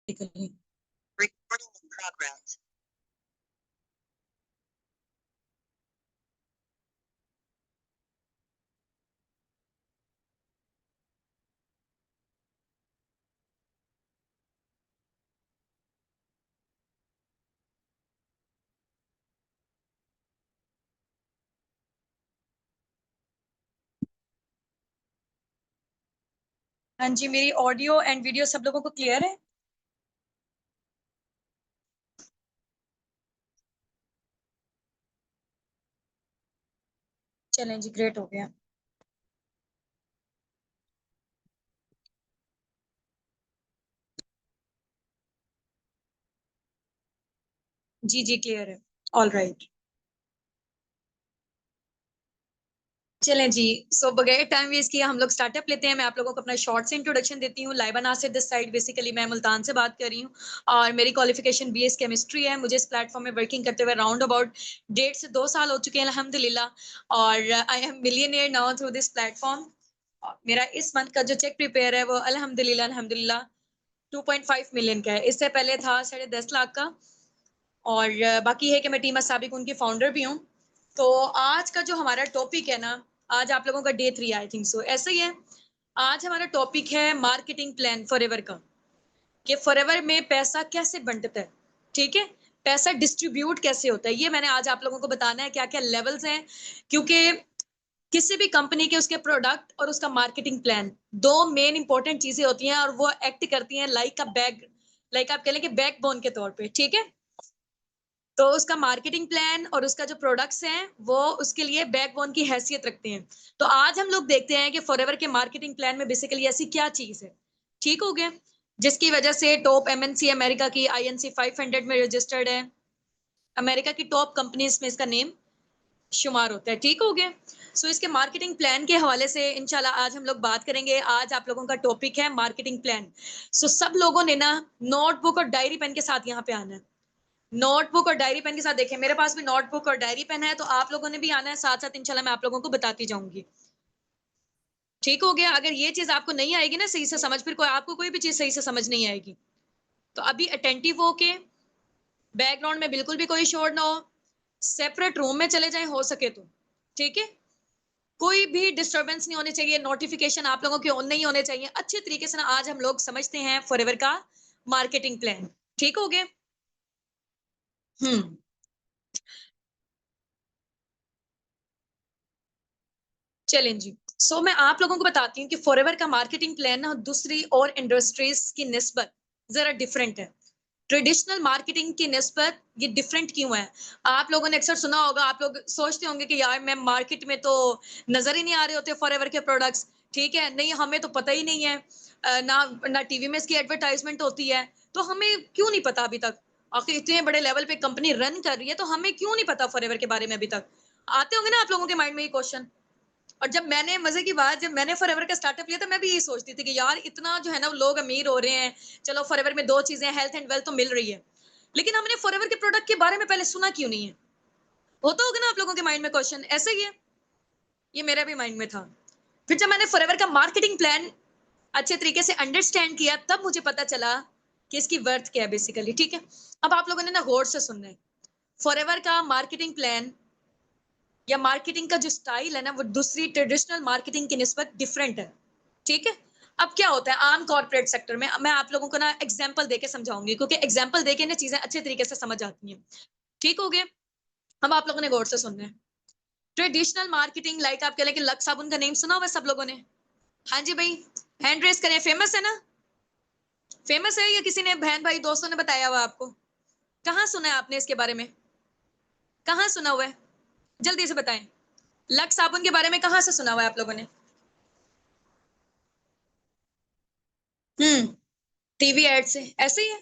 Recording in progress. हाँ जी, मेरी audio and video सब लोगों को क्लियर है? चलें जी, ग्रेट हो गया। जी जी, क्लियर है। All right. चलें जी, सो बगैर टाइम वेस्ट किए हम लोग स्टार्टअप लेते हैं। मैं आप लोगों को अपना शॉर्ट से इंट्रोडक्शन देती हूँ। Laiba Nasir this side, basically मैं मुल्तान से बात कर रही हूँ और मेरी क्वालिफिकेशन बीएस केमिस्ट्री है। मुझे इस प्लेटफॉर्म में वर्किंग करते हुए राउंड अबाउट 1.5 से 2 साल हो चुके हैं अल्हम्दुलिल्लाह, और I am millionaire now through this platform. मेरा इस मंथ का जो चेक प्रिपेयर है वो अल्हम्दुलिल्लाह 2.5 मिलियन का है। इससे पहले था 10.5 लाख का। और बाकी है कि मैं टीम असाबिक उनकी फाउंडर भी हूँ। तो आज का जो हमारा टॉपिक है ना, आज आप लोगों का डे 3 आई थिंक सो, ऐसा ही है। आज हमारा टॉपिक है मार्केटिंग प्लान फॉरएवर का, कि फॉरएवर में पैसा कैसे बंटता है, ठीक है, पैसा डिस्ट्रीब्यूट कैसे होता है, ये मैंने आज आप लोगों को बताना है, क्या क्या लेवल्स हैं। क्योंकि किसी भी कंपनी के उसके प्रोडक्ट और उसका मार्केटिंग प्लान, दो मेन इंपॉर्टेंट चीजें होती हैं और वो एक्ट करती हैं लाइक अ बैक, लाइक आप कह लें कि बैकबोन के तौर पे, ठीक है। तो उसका मार्केटिंग प्लान और उसका जो प्रोडक्ट्स हैं वो उसके लिए बैकबोन की हैसियत रखते हैं। तो आज हम लोग देखते हैं कि फॉरएवर के मार्केटिंग प्लान में बेसिकली ऐसी क्या चीज है, ठीक हो गया, जिसकी वजह से टॉप एमएनसी अमेरिका की आईएनसी 500 में रजिस्टर्ड है, अमेरिका की टॉप कंपनीज में इसका नेम शुमार होता है, ठीक हो गया। सो इसके मार्केटिंग प्लान के हवाले से इंशाल्लाह आज हम लोग बात करेंगे। आज आप लोगों का टॉपिक है मार्केटिंग प्लान। सो सब लोगों ने ना नोटबुक और डायरी पेन के साथ यहाँ पे आना है। नोटबुक और डायरी पेन के साथ, देखें मेरे पास भी नोटबुक और डायरी पेन है, तो आप लोगों ने भी आना है साथ साथ, इंशाल्लाह मैं आप लोगों को बताती जाऊंगी, ठीक हो गया। अगर ये चीज आपको नहीं आएगी ना सही से समझ, फिर कोई आपको कोई भी चीज सही से समझ नहीं आएगी, तो अभी अटेंटिव होके, बैकग्राउंड में बिल्कुल भी कोई शोर ना हो, सेपरेट रूम में चले जाएं हो सके तो, ठीक है। कोई भी डिस्टरबेंस नहीं होनी चाहिए, नोटिफिकेशन आप लोगों के ऑन नहीं होने चाहिए। अच्छे तरीके से ना आज हम लोग समझते हैं फॉरएवर का मार्केटिंग प्लान, ठीक हो गया। हम्म चलें जी। मैं आप लोगों को बताती हूँ कि फॉरएवर का मार्केटिंग प्लान ना दूसरी और इंडस्ट्रीज की निस्बत जरा डिफरेंट है। ट्रेडिशनल मार्केटिंग की निस्बत ये डिफरेंट क्यों है? आप लोगों ने अक्सर सुना होगा, आप लोग सोचते होंगे कि यार मैं मार्केट में तो नजर ही नहीं आ रहे होते फॉरएवर के प्रोडक्ट्स, ठीक है, नहीं हमें तो पता ही नहीं है, ना ना टीवी में इसकी एडवर्टाइजमेंट होती है, तो हमें क्यों नहीं पता अभी तक? आखिर इतने बड़े लेवल पे कंपनी रन कर रही है, तो हमें क्यों नहीं पता फॉरएवर के बारे में अभी तक? आते होंगे ना आप लोगों के माइंड में ये क्वेश्चन। और जब मैंने, मजे की बात, जब मैंने फॉरएवर का स्टार्टअप लिया था, मैं भी यही सोचती थी कि यार इतना जो है ना लोग अमीर हो रहे हैं, चलो फॉरएवर में दो चीजें, हेल्थ एंड वेल्थ तो मिल रही है, लेकिन हमने फॉरएवर के प्रोडक्ट के बारे में पहले सुना क्यों नहीं है? होता होगा ना आप लोगों के माइंड में क्वेश्चन, ऐसा ही है, ये मेरा भी माइंड में था। फिर जब मैंने फॉरएवर का मार्केटिंग प्लान अच्छे तरीके से अंडरस्टैंड किया, तब मुझे पता चला कि इसकी वर्थ क्या है बेसिकली, ठीक है। अब आप लोगों ने ना गौर से सुनना है, फॉरएवर का मार्केटिंग प्लान या मार्केटिंग का जो स्टाइल है ना, वो दूसरी ट्रेडिशनल मार्केटिंग की निस्बत डिफरेंट है, ठीक है। अब क्या होता है आम कॉर्पोरेट सेक्टर में, मैं आप लोगों को ना एग्जांपल देके समझाऊंगी, क्योंकि एग्जांपल देके ना चीजें अच्छे तरीके से समझ आती हैं, ठीक हो गया। अब आप लोगों ने गौर से सुनना है। ट्रेडिशनल मार्केटिंग, लाइक आप कह लें कि लक्स साबुन का नेम सुना हुआ सब लोगों ने? हाँ जी भाई, हैंड रेस करें, फेमस है ना? फेमस है या किसी ने बहन भाई दोस्तों ने बताया हुआ आपको? कहाँ सुना है आपने इसके बारे में? कहाँ सुना हुआ है? जल्दी से बताएं, लक्स साबुन के बारे में कहाँ से सुना हुआ है आप लोगों ने? टीवी एड से, ऐसे ही है,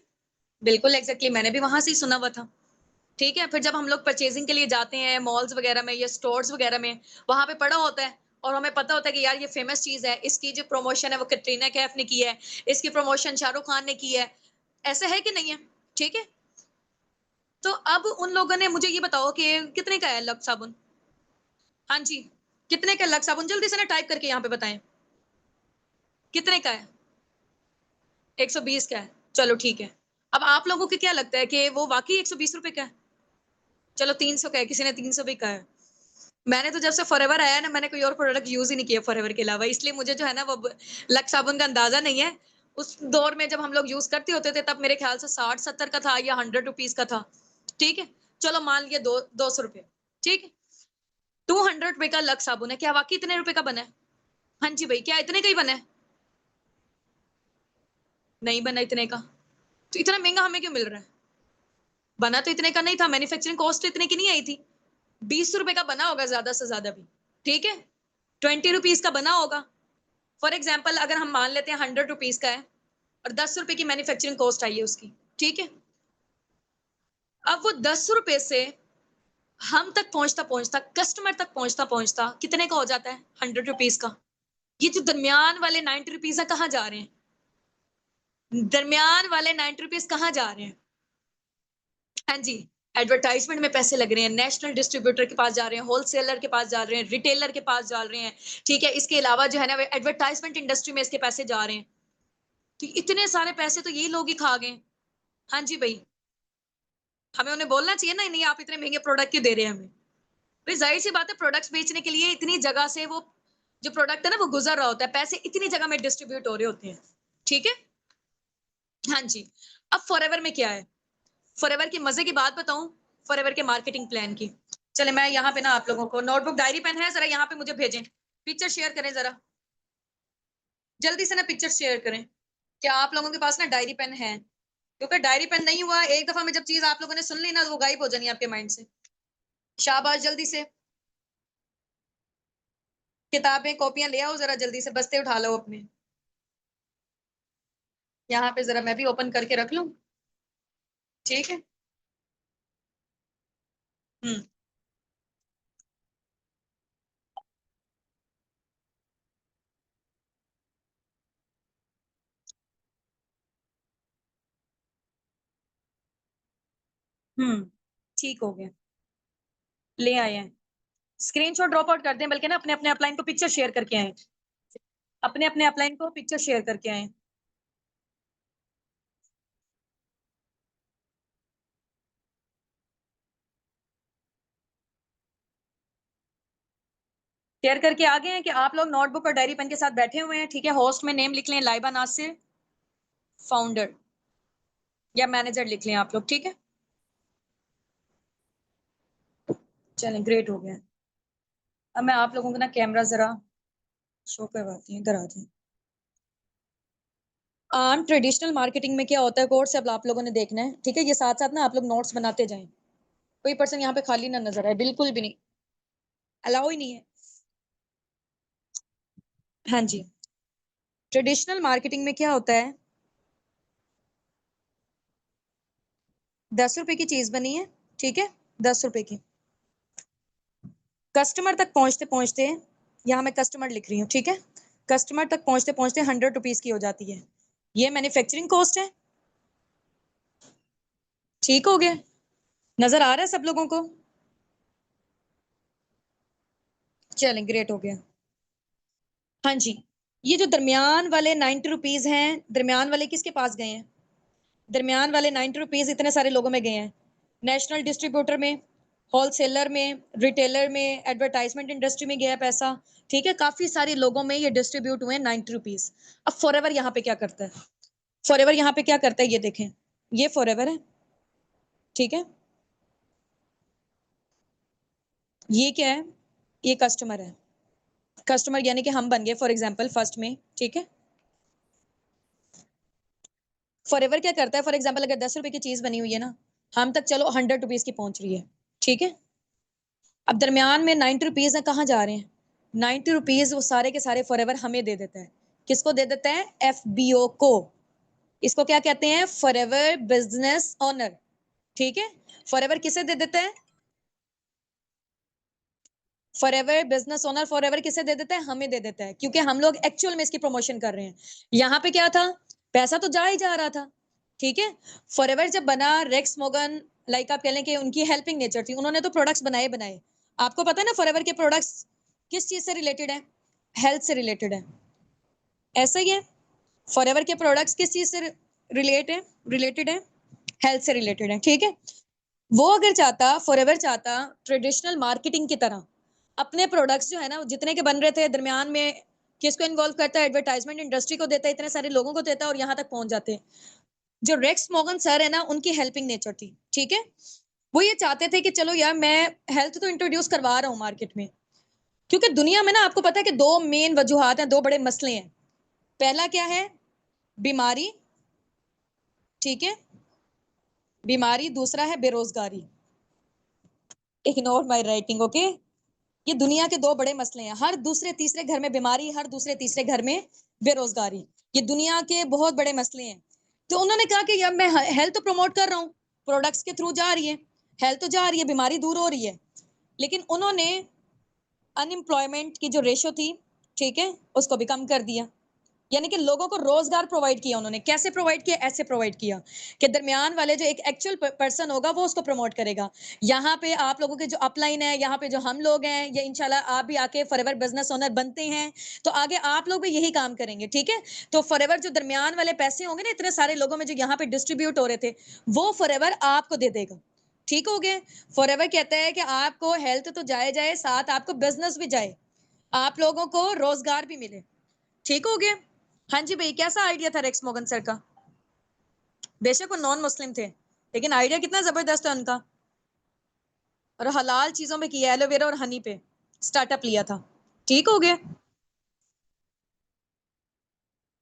बिल्कुल एग्जैक्टली, मैंने भी वहां से ही सुना हुआ था, ठीक है। फिर जब हम लोग परचेजिंग के लिए जाते हैं मॉल्स वगैरह में या स्टोर्स वगैरह में, वहां पे पड़ा होता है और हमें पता होता है कि यार ये फेमस चीज है, इसकी जो प्रमोशन है वो कैटरीना कैफ ने की है, इसकी प्रमोशन शाहरुख खान ने की है, ऐसा है कि नहीं है, ठीक है। तो अब उन लोगों ने मुझे ये बताओ कि कितने का है लक्स साबुन? हाँ जी, कितने का लक्स साबुन, जल्दी से ना टाइप करके यहाँ पे बताएं, कितने का है? 120 का है, चलो ठीक है। अब आप लोगों को क्या लगता है कि वो वाकई 120 रुपए का है? चलो 300 का है, किसी ने 300 भी कहा है। मैंने तो जब से फॉरएवर आया है ना, मैंने कोई और प्रोडक्ट यूज ही नहीं किया फॉरएवर के अलावा, इसलिए मुझे जो है ना वो लक्स साबुन का अंदाजा नहीं है। उस दौर में जब हम लोग यूज करते होते थे तब मेरे ख्याल से 60-70 का था या 100 रुपीज का था। ठीक है, चलो मान लिया 200 रुपए। ठीक है, 200 रुपए का लक्स साबुन है, क्या वाकई इतने रुपए का बना है? हाँ जी भाई, क्या इतने का ही बना है? नहीं बना इतने का। तो इतना महंगा हमें क्यों मिल रहा है? बना तो इतने का नहीं था, मैन्युफैक्चरिंग कॉस्ट तो इतने की नहीं आई थी। 20 रुपए का बना होगा ज्यादा से ज्यादा भी। ठीक है, 20 रुपीज का बना होगा। फॉर एग्जाम्पल अगर हम मान लेते हैं 100 रुपीज का है और 10 रुपए की मैन्युफैक्चरिंग कॉस्ट आई है उसकी। ठीक है, अब वो 10 रुपए से हम तक पहुंचता पहुंचता, कस्टमर तक पहुंचता पहुंचता कितने का हो जाता है? 100 रुपीज का। ये जो दरमियान वाले 90 रुपीज है कहाँ जा रहे हैं? दरमियान वाले 90 रुपीज कहाँ जा रहे हैं? हाँ जी, एडवर्टाइजमेंट में पैसे लग रहे हैं, नेशनल डिस्ट्रीब्यूटर के पास जा रहे हैं, होलसेलर के पास जा रहे हैं, रिटेलर के पास जा रहे हैं। ठीक है, इसके अलावा जो है ना एडवर्टाइजमेंट इंडस्ट्री में इसके पैसे जा रहे हैं। तो इतने सारे पैसे तो ये लोग ही खा गए। हाँ जी भाई, हमें उन्हें बोलना चाहिए ना, नहीं आप इतने महंगे प्रोडक्ट क्यों दे रहे हैं हमें? भाई जाहिर सी बात है, प्रोडक्ट्स बेचने के लिए इतनी जगह से वो जो प्रोडक्ट है ना वो गुजर रहा होता है, पैसे इतनी जगह में डिस्ट्रीब्यूट हो रहे होते हैं। ठीक है, हाँ जी। अब फॉरएवर में क्या है? फॉरएवर की मजे की बात बताऊं, फॉरएवर के मार्केटिंग प्लान की। चले मैं यहाँ पे ना आप लोगों को नोटबुक डायरी पेन है, जरा यहाँ पे मुझे भेजें, पिक्चर शेयर करें जरा, जल्दी से ना पिक्चर शेयर करें। क्या आप लोगों के पास ना डायरी पेन है? क्योंकि डायरी पेन नहीं हुआ, एक दफा में जब चीज आप लोगों ने सुन ली ना तो वो गायब हो जानी है आपके माइंड से। शाबाश, जल्दी से किताबें कॉपियां ले आओ, जरा जल्दी से बस्ते उठा लो अपने। यहाँ पे जरा मैं भी ओपन करके रख लूं। ठीक है। हम्म। हम्म। ठीक हो गया, ले आए हैं। स्क्रीनशॉट ड्रॉप आउट कर दें, बल्कि ना अपने अपने अपलाइन को पिक्चर शेयर करके आए, अपने अपने अपलाइन को पिक्चर शेयर करके आए। शेयर करके आ गए हैं कि आप लोग नोटबुक और डायरी पेन के साथ बैठे हुए हैं। ठीक है, होस्ट में नेम लिख लें लाइबा नासिर, फाउंडर या मैनेजर लिख लें आप लोग। ठीक है, चलें ग्रेट हो गया। अब मैं आप लोगों को ना कैमरा जरा शो करवाती हूँ, इधर आ जाए। ट्रेडिशनल मार्केटिंग में क्या होता है, कोर्स अब आप लोगों ने देखना है। ठीक है, ये साथ साथ ना आप लोग नोट्स बनाते जाएं। कोई पर्सन यहाँ पे खाली ना नजर आए, बिल्कुल भी नहीं, अलाउ ही नहीं है। हाँ जी, ट्रेडिशनल मार्केटिंग में क्या होता है, 10 रुपए की चीज बनी है। ठीक है, 10 रुपए की, कस्टमर तक पहुंचते पहुंचते, यहाँ मैं कस्टमर लिख रही हूँ। ठीक है, कस्टमर तक पहुंचते पहुंचते 100 रुपीज की हो जाती है। ये मैन्युफैक्चरिंग कॉस्ट है। ठीक हो गया, नजर आ रहा है सब लोगों को? चलें ग्रेट हो गया। हाँ जी, ये जो दरमियान वाले 90 रुपीज हैं, दरमियान वाले किसके पास गए हैं? दरमियान वाले 90 रुपीज इतने सारे लोगों में गए हैं, नेशनल डिस्ट्रीब्यूटर में, होलसेलर में, रिटेलर में, एडवर्टाइजमेंट इंडस्ट्री में गया पैसा। ठीक है, काफी सारे लोगों में ये डिस्ट्रीब्यूट हुए 90 रुपीज। अब फॉरएवर यहाँ पे क्या करता है? फॉरएवर यहाँ पे क्या करता है ये देखें, ये फॉरएवर है। ठीक है, ये क्या है? ये कस्टमर है। कस्टमर यानी कि हम बन गए फॉर एग्जाम्पल फर्स्ट में। ठीक है, फॉरएवर क्या करता है, फॉर एग्जाम्पल अगर 10 रुपए की चीज बनी हुई है ना, हम तक चलो 100 रुपीज की पहुंच रही है। ठीक है, अब दरमियान में 90 रुपीज है, कहाँ जा रहे हैं? 90 रुपीज वो सारे के सारे फॉरएवर हमें दे देता है। किसको दे देता है? एफबीओ को। इसको क्या कहते हैं? Forever business owner. ठीक है, फॉरएवर किसे दे देता है? फॉरएवर बिजनेस ओनर फॉरएवर किसे दे देता है? हमें दे देता है, क्योंकि हम लोग एक्चुअल में इसकी प्रमोशन कर रहे हैं। यहाँ पे क्या था, पैसा तो जा ही जा रहा था। ठीक है, फॉरएवर जब बना, रेक्स मोगन, लाइक आप कह लें कि उनकी हेल्पिंग नेचर थी, उन्होंने तो प्रोडक्ट्स बनाए बनाए। आपको पता है ना फॉरएवर के प्रोडक्ट्स किस चीज से रिलेटेड है? हेल्थ से रिलेटेड है। ऐसा ही है, फॉरएवर के प्रोडक्ट्स किस चीज से रिलेटेड है, हेल्थ से रिलेटेड है, ठीक है। वो अगर चाहता, फॉरएवर चाहता ट्रेडिशनल मार्केटिंग की तरह अपने प्रोडक्ट्स जो है ना जितने के बन रहे थे दरमियान में किसको इन्वॉल्व करता है, एडवर्टाइजमेंट इंडस्ट्री को देता है, इतने सारे लोगों को देता है और यहाँ तक पहुंच जाते हैं। जो रेक्स मॉर्गन सर है ना उनकी हेल्पिंग नेचर थी, ठीक है। वो ये चाहते थे कि चलो यार मैं हेल्थ तो इंट्रोड्यूस करवा रहा हूँ मार्केट में, क्योंकि दुनिया में ना आपको पता है कि दो मेन वजूहात हैं, दो बड़े मसले हैं। पहला क्या है? बीमारी, ठीक है, बीमारी। दूसरा है बेरोजगारी। Ignore my writing, okay. ये दुनिया के दो बड़े मसले हैं, हर दूसरे तीसरे घर में बीमारी, हर दूसरे तीसरे घर में बेरोजगारी। ये दुनिया के बहुत बड़े मसले हैं। तो उन्होंने कहा कि यार मैं हेल्थ तो प्रमोट कर रहा हूँ, प्रोडक्ट्स के थ्रू जा रही है, हेल्थ तो जा रही है, बीमारी दूर हो रही है, लेकिन उन्होंने अनएम्प्लॉयमेंट की जो रेशो थी, ठीक है, उसको भी कम कर दिया। यानी कि लोगों को रोजगार प्रोवाइड किया उन्होंने। कैसे प्रोवाइड किया? ऐसे प्रोवाइड किया कि दरमियान वाले जो एक एक्चुअल पर्सन होगा वो उसको प्रमोट करेगा। यहाँ पे आप लोगों के जो अपलाइन है, यहाँ पे जो हम लोग हैं, ये इंशाल्लाह आप भी आके फॉरएवर बिजनेस ओनर बनते हैं तो आगे आप लोग भी यही काम करेंगे, ठीक है। तो फॉरएवर जो दरमियान वाले पैसे होंगे ना इतने सारे लोगों में जो यहाँ पे डिस्ट्रीब्यूट हो रहे थे, वो फॉरएवर आपको दे देगा, ठीक हो गया। फॉरएवर कहता है कि आपको हेल्थ तो जाए जाए, साथ आपको बिजनेस भी जाए, आप लोगों को रोजगार भी मिले, ठीक हो गया। हाँ जी भाई, कैसा आइडिया था रेक्स मॉर्गन सर का? बेशक वो नॉन मुस्लिम थे, लेकिन आइडिया कितना जबरदस्त है उनका। और हलाल चीजों में किया, एलोवेरा और हनी पे स्टार्टअप लिया था, ठीक हो गया।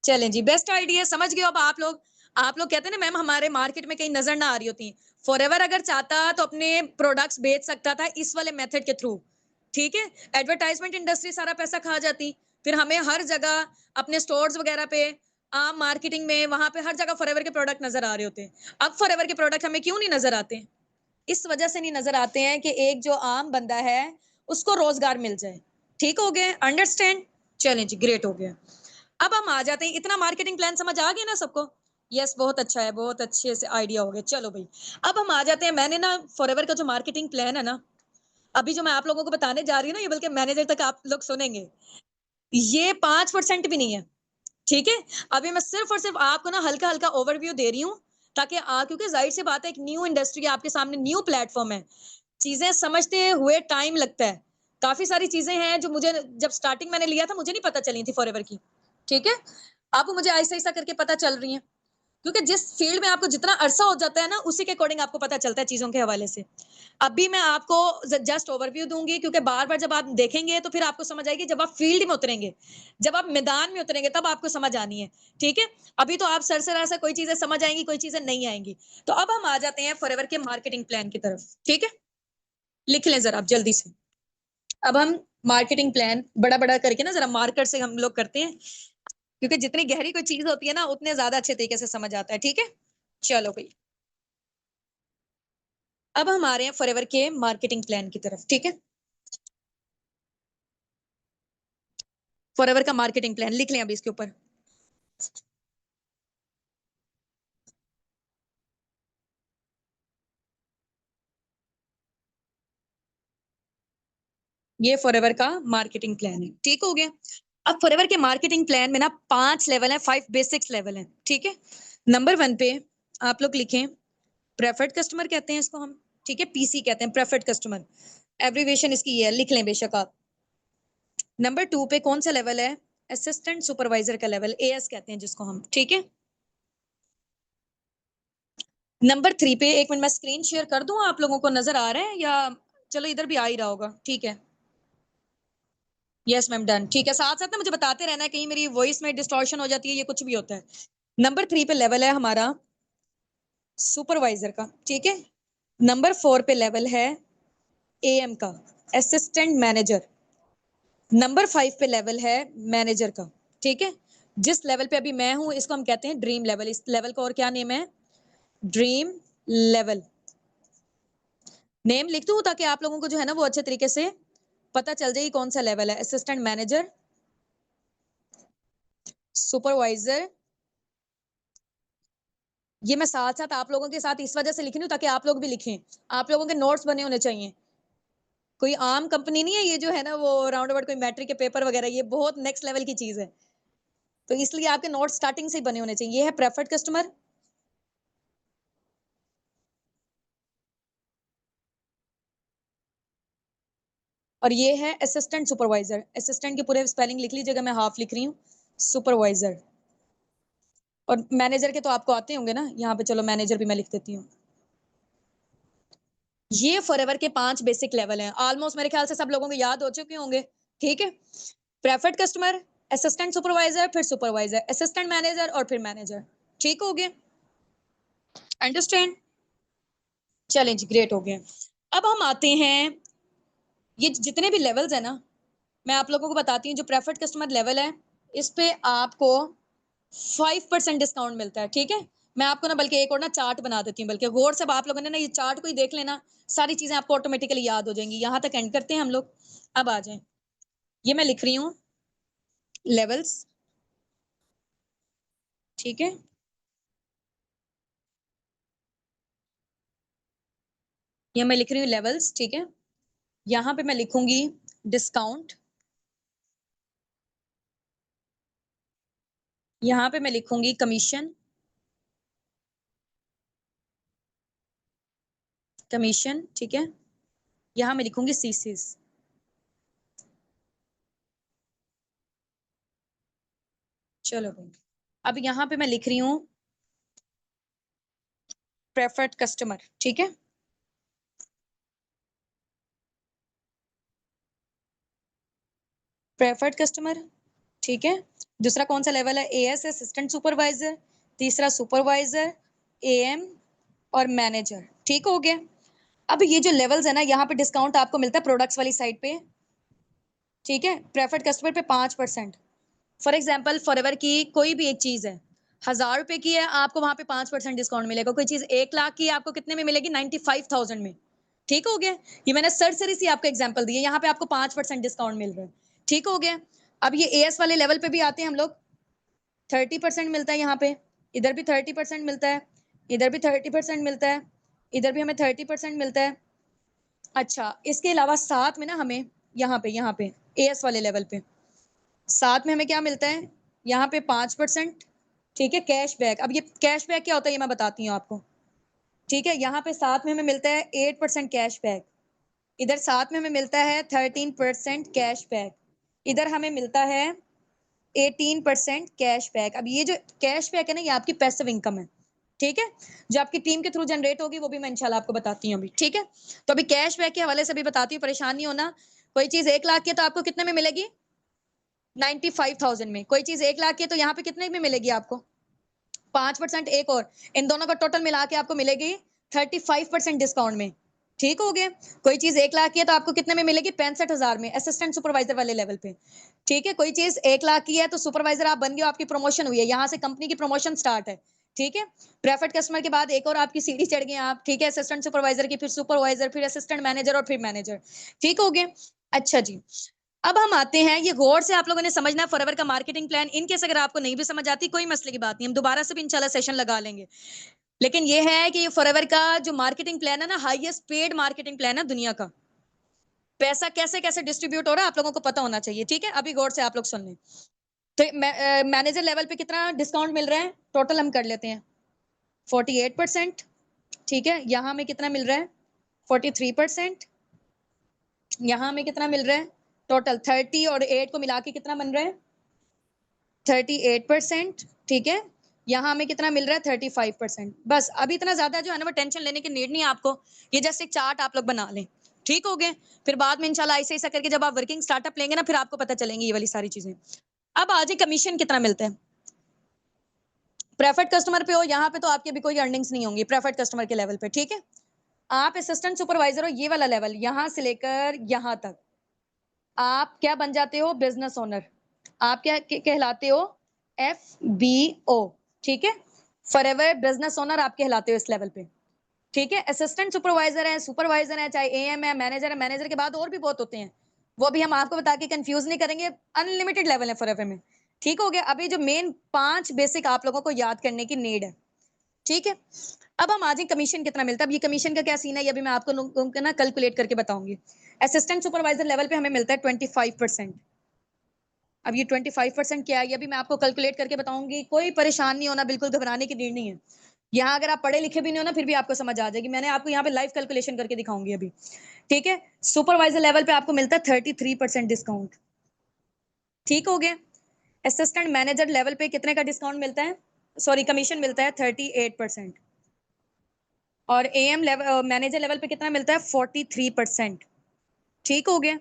चलें जी, बेस्ट आइडिया समझ गए अब आप लोग। आप लोग कहते हैं ना मैम हमारे मार्केट में कहीं नजर ना आ रही होती। फॉरएवर अगर चाहता तो अपने प्रोडक्ट्स बेच सकता था इस वाले मेथड के थ्रू, ठीक है। एडवर्टाइजमेंट इंडस्ट्री सारा पैसा खा जाती, फिर हमें हर जगह अपने स्टोर्स वगैरह पे, आम मार्केटिंग में, वहां पे हर जगह फॉरएवर के प्रोडक्ट नजर आ रहे होते। अब फॉरएवर के प्रोडक्ट हमें क्यों नहीं नजर आते? इस वजह से नहीं नजर आते हैं कि एक जो आम बंदा है उसको रोजगार मिल जाए, ठीक हो गया, अंडरस्टैंड। चलें जी, ग्रेट हो गया। अब हम आ जाते हैं, इतना मार्केटिंग प्लान समझ आ गया ना सबको? यस, बहुत अच्छा है, बहुत अच्छे से आइडिया हो गया। चलो भाई, अब हम आ जाते हैं, मैंने ना फॉरएवर का जो मार्केटिंग प्लान है ना, अभी जो मैं आप लोगों को बताने जा रही हूँ ना, ये बल्कि मैनेजर तक आप लोग सुनेंगे, ये 5% भी नहीं है, ठीक है। अभी मैं सिर्फ और सिर्फ आपको ना हल्का हल्का ओवरव्यू दे रही हूँ, ताकि क्योंकि जाहिर सी बात है एक न्यू इंडस्ट्री आपके सामने, न्यू प्लेटफॉर्म है, चीजें समझते हुए टाइम लगता है। काफी सारी चीजें हैं जो मुझे जब स्टार्टिंग मैंने लिया था मुझे नहीं पता चली थी फॉरएवर की, ठीक है। अब मुझे ऐसा ऐसा करके पता चल रही है, क्योंकि जिस फील्ड में आपको जितना अरसा हो जाता है ना उसी के अकॉर्डिंग आपको पता चलता है चीजों के हवाले से। अभी मैं आपको जस्ट ओवरव्यू दूंगी, क्योंकि बार बार जब आप देखेंगे तो फिर आपको समझ आएगी, जब आप फील्ड में उतरेंगे, जब आप मैदान में उतरेंगे तब आपको समझ आनी है, ठीक है। अभी तो आप सरसरा से कोई चीजें समझ आएंगी, कोई चीजें नहीं आएंगी। तो अब हम आ जाते हैं फॉरएवर के मार्केटिंग प्लान की तरफ, ठीक है। लिख लें जरा आप जल्दी से। अब हम मार्केटिंग प्लान बड़ा बड़ा करके ना जरा मार्कर से हम लोग करते हैं, क्योंकि जितनी गहरी कोई चीज होती है ना उतने ज्यादा अच्छे तरीके से समझ आता है, ठीक है। चलो भाई, अब हम आ रहे हैं फॉरएवर के मार्केटिंग प्लान की तरफ, ठीक है। फॉरएवर का मार्केटिंग प्लान लिख लें अभी इसके ऊपर। ये फॉरएवर का मार्केटिंग प्लान है, ठीक हो गया। अब फॉरएवर के मार्केटिंग प्लान में ना 5 लेवल है, 5 बेसिक्स लेवल है, ठीक है। नंबर 1 पे आप लोग लिखें, प्रेफर्ड कस्टमर कहते हैं इसको हम, ठीक है, पीसी कहते हैं, प्रेफर्ड कस्टमर। एब्रीविएशन इसकी ये है, लिख लें बेशक आप। नंबर 2 पे कौन सा लेवल है? असिस्टेंट सुपरवाइजर का लेवल, एएस कहते हैं जिसको हम, ठीक है। नंबर 3 पे, एक मिनट मैं स्क्रीन शेयर कर दूं, आप लोगों को नजर आ रहा है या? चलो इधर भी आ ही रहा होगा, ठीक है। यस मैम, डन, ठीक है। साथ साथ ना मुझे बताते रहना है, कहीं मेरी वॉइस में डिस्टॉर्शन हो जाती है, ये कुछ भी होता है। नंबर 3 पे लेवल है हमारा सुपरवाइजर का, ठीक है। नंबर 4 पे लेवल है एएम का, असिस्टेंट मैनेजर। नंबर 5 पे लेवल है मैनेजर का, ठीक है। जिस लेवल पे अभी मैं हूं इसको हम कहते हैं ड्रीम लेवल। इस लेवल का और क्या नेम है? Dream level. नेम लिख दूं ताकि आप लोगों को जो है ना वो अच्छे तरीके से पता चल जाए कौन सा लेवल है। Assistant manager, supervisor. ये मैं साथ साथ आप लोगों के साथ इस वजह से लिख रही हूँ ताकि आप लोग भी लिखें, आप लोगों के नोट्स बने होने चाहिए। कोई आम कंपनी नहीं है ये जो है ना वो राउंड अबाउट कोई मैट्रिक के पेपर वगैरह, ये बहुत नेक्स्ट लेवल की चीज है। तो इसलिए आपके नोट्स स्टार्टिंग से ही बने होने चाहिए। ये है प्रेफर्ड कस्टमर, और ये है असिस्टेंट सुपरवाइजर। असिस्टेंट के पूरे स्पेलिंग लिख लीजिएगा, मैं हाफ लिख रही हूँ, सुपरवाइजर। और मैनेजर के तो आपको आते होंगे ना, यहाँ पे चलो मैनेजर भी मैं लिख देती हूँ। ये फॉरएवर के 5 बेसिक लेवल हैं, ऑलमोस्ट मेरे ख्याल से सब लोगों को याद हो चुके होंगे। ठीक है, प्रेफर्ड कस्टमर, असिस्टेंट सुपरवाइजर, फिर सुपरवाइजर, असिस्टेंट मैनेजर और फिर मैनेजर। ठीक हो गया, अंडरस्टैंड? चलें जी, ग्रेट हो गया। अब हम आते हैं, ये जितने भी लेवल्स है ना, मैं आप लोगों को बताती हूँ। जो प्रेफर्ड कस्टमर लेवल है, इस पे आपको 5% डिस्काउंट मिलता है। ठीक है, मैं आपको ना बल्कि एक और ना चार्ट बना देती हूँ, बल्कि गौर से आप लोगों ने ना ये चार्ट को ही देख लेना, सारी चीजें आपको ऑटोमेटिकली याद हो जाएंगी। यहाँ तक एंड करते हैं हम लोग। अब आ जाए, ये मैं लिख रही हूँ लेवल्स। ठीक है, ये मैं लिख रही हूँ लेवल्स। ठीक है, यहाँ पे मैं लिखूंगी डिस्काउंट, यहाँ पे मैं लिखूंगी कमीशन, कमीशन। ठीक है, यहाँ मैं लिखूंगी सीसीस। चलो भाई, अब यहाँ पे मैं लिख रही हूँ प्रेफर्ड कस्टमर। ठीक है, प्रेफर्ड कस्टमर। ठीक है, दूसरा कौन सा लेवल है? As, assistant supervisor. तीसरा सुपरवाइजर, एएम और मैनेजर। ठीक हो गया। अब ये जो लेवल्स है ना, यहाँ पे डिस्काउंट आपको मिलता है प्रोडक्ट्स वाली साइड पे। ठीक है, प्रेफर्ड कस्टमर पे 5%। फॉर एग्जाम्पल फॉरएवर की कोई भी एक चीज है, 1000 रुपए की है, आपको वहां पे 5% डिस्काउंट मिलेगा। कोई चीज 1 लाख की है, आपको कितने में मिलेगी? 95,000 में। ठीक हो गया, ये मैंने सरसरी सी आपको एग्जांपल दी है, यहाँ पे आपको 5% डिस्काउंट मिल रहा है। ठीक हो गया। अब ये एएस वाले लेवल पे भी आते हैं हम लोग, 30% मिलता है यहाँ पे, इधर भी 30% मिलता है, इधर भी 30% मिलता है, इधर भी हमें 30% मिलता है। अच्छा, इसके अलावा साथ में ना हमें यहाँ पे एएस वाले लेवल पे साथ में हमें क्या मिलता है? यहाँ पे 5%। ठीक है, कैशबैक। अब ये कैशबैक क्या होता है ये मैं बताती हूँ आपको। ठीक है, यहाँ पे साथ में हमें मिलता है 8% कैशबैक, इधर साथ में हमें मिलता है 13% कैशबैक, इधर हमें मिलता है 18% कैशबैक। अब ये जो कैशबैक है ना, ये आपकी पैसिव इनकम है। ठीक है, जो आपकी टीम के थ्रू जनरेट होगी वो भी मैं इंशाल्लाह आपको बताती हूँ अभी। ठीक है, तो अभी कैशबैक के हवाले से भी बताती हूँ, परेशान नहीं होना। कोई चीज 1 लाख की है तो आपको कितने में मिलेगी? 95,000 में। कोई चीज 1 लाख की है तो यहाँ पे कितने में मिलेगी आपको? 5%। एक और, इन दोनों का टोटल मिला के आपको मिलेगी 35% डिस्काउंट में। ठीक हो गया। कोई चीज 1 लाख की है तो आपको कितने में मिलेगी? 65,000 में, असिस्टेंट सुपरवाइजर वाले लेवल पे। ठीक है, कोई चीज 1 लाख की है तो सुपरवाइजर आप बन गए, आपकी प्रमोशन हुई है, यहाँ से कंपनी की प्रमोशन स्टार्ट है। ठीक है, प्रेफर्ड कस्टमर के बाद एक और आपकी सीढ़ी चढ़ गए आप। ठीक है, असिस्टेंट सुपरवाइजर की, फिर सुपरवाइजर, फिर असिस्टेंट मैनेजर और फिर मैनेजर। ठीक हो गया। अच्छा जी, अब हम आते हैं, ये गौर से आप लोगों ने समझना है फॉरएवर का मार्केटिंग प्लान। इन केस अगर आपको नहीं भी समझ आती, कोई मसले की बात नहीं, हम दोबारा से भी इंशाल्लाह सेशन लगा लेंगे। लेकिन ये है कि फॉरएवर का जो मार्केटिंग प्लान है ना, हाईएस्ट पेड मार्केटिंग प्लान है दुनिया का। पैसा कैसे कैसे डिस्ट्रीब्यूट हो रहा है आप लोगों को पता होना चाहिए। ठीक है, अभी गौर से आप लोग सुन लें। तो मैनेजर लेवल पे कितना डिस्काउंट मिल रहा है? टोटल हम कर लेते हैं, 48%। ठीक है, यहाँ में कितना मिल रहा है? 43%। यहाँ में कितना मिल रहा है? टोटल 30 और 8 को मिला के कितना बन रहा है? 38%। ठीक है, यहाँ हमें कितना मिल रहा है? 35%। बस, अभी इतना ज्यादा जो है ना वो टेंशन लेने की नीड नहीं है आपको, ये जस्ट एक चार्ट आप लोग बना लें। ठीक हो गए, फिर बाद में इंशाल्लाह ऐसे ऐसा करके जब आप वर्किंग स्टार्टअप लेंगे ना, फिर आपको पता चलेंगी ये वाली सारी चीजें। अब आज कमीशन कितना मिलता है प्रेफर्ड कस्टमर पे? हो यहाँ पे तो आपकी अभी कोई अर्निंग्स नहीं होंगी प्रेफर्ड कस्टमर के लेवल पे। ठीक है, आप असिस्टेंट सुपरवाइजर हो, ये वाला लेवल यहाँ से लेकर यहाँ तक आप क्या बन जाते हो? Business owner. आप क्या कहलाते हो? FBO। ठीक है, फॉरएवर बिजनेस ओनर आप कहलाते हो इस लेवल पे। ठीक है, असिस्टेंट सुपरवाइजर है, सुपरवाइजर है, चाहे एएम है, मैनेजर के बाद और भी बहुत होते हैं, वो भी हम आपको बता के कंफ्यूज नहीं करेंगे। अनलिमिटेड लेवल है फॉरएवर में। ठीक हो गया। अभी जो मेन 5 बेसिक आप लोगों को याद करने की नीड है। ठीक है, अब हम आज कमीशन कितना मिलता है। अब ये कमीशन का क्या सीन है, ये भी मैं आपको ना कैलकुलेट करके बताऊंगी। असिस्टेंट सुपरवाइजर लेवल पे हमें मिलता है 25%। अब ये 25% क्या है, ये भी मैं आपको कैलकुलेट करके बताऊंगी, कोई परेशान नहीं होना, बिल्कुल घबराने की नीड नहीं है। यहाँ अगर आप पढ़े लिखे भी नहीं हो ना, फिर भी आपको समझ आ जाएगी। मैंने आपको यहाँ पे लाइव कैलकुलेशन करके दिखाऊंगी अभी, ठीक है। सुपरवाइजर लेवल पे आपको मिलता है 33% डिस्काउंट, ठीक हो गया। असिस्टेंट मैनेजर लेवल पे कितने का डिस्काउंट मिलता है, सॉरी कमीशन मिलता है 38%। और एएम लेवल मैनेजर लेवल पे कितना मिलता है 43%, ठीक हो गया।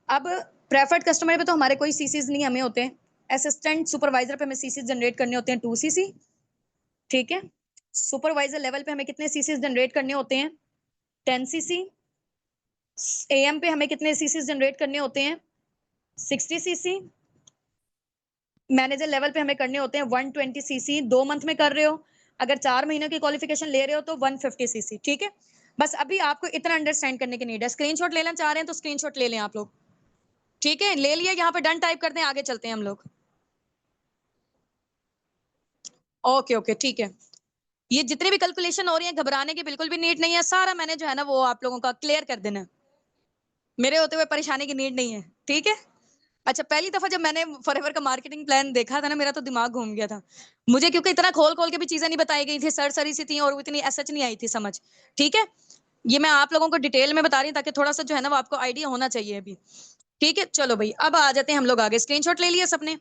अब प्रेफर्ड कस्टमर पे तो हमारे कोई सीसीज नहीं हमें होते हैं। असिस्टेंट सुपरवाइजर पे हमें सीसीज जनरेट करने होते हैं 2 सीसी, ठीक है। सुपरवाइजर लेवल पे हमें कितने सीसीज जनरेट करने होते हैं 10 सीसी। एएम पे हमें कितने सीसीज जनरेट करने होते हैं 60 सीसी। मैनेजर लेवल पे हमें करने होते हैं 120 सीसी। 2 मंथ में कर रहे हो, अगर 4 महीनों की क्वालिफिकेशन ले रहे हो तो 150 सीसी, ठीक है। बस अभी आपको इतना अंडरस्टैंड करने की नीड है। स्क्रीनशॉट लेना चाह रहे हैं तो स्क्रीनशॉट ले लें आप लोग, ठीक है। ले लिया, यहाँ पे डन टाइप कर दें, आगे चलते हैं हम लोग। ओके ओके, ठीक है। ये जितने भी कैलकुलेशन हो रही है, घबराने की बिल्कुल भी नीड नहीं है। सारा मैंने जो है ना वो आप लोगों का क्लियर कर देना है, मेरे होते हुए परेशानी की नीड नहीं है, ठीक है। अच्छा, पहली दफा जब मैंने फॉरएवर का मार्केटिंग प्लान देखा था ना, मेरा तो दिमाग घूम गया था मुझे, क्योंकि इतना खोल खोल के भी चीजें नहीं बताई गई थी, सर सी थी और इतनी एसएच नहीं आई थी समझ, ठीक है। ये मैं आप लोगों को डिटेल में बता रही हूँ ताकि थोड़ा सा जो है ना वो आपको आइडिया होना चाहिए अभी, ठीक है। चलो भाई, अब आ जाते हैं हम लोग आगे। स्क्रीनशॉट ले लिया सबने,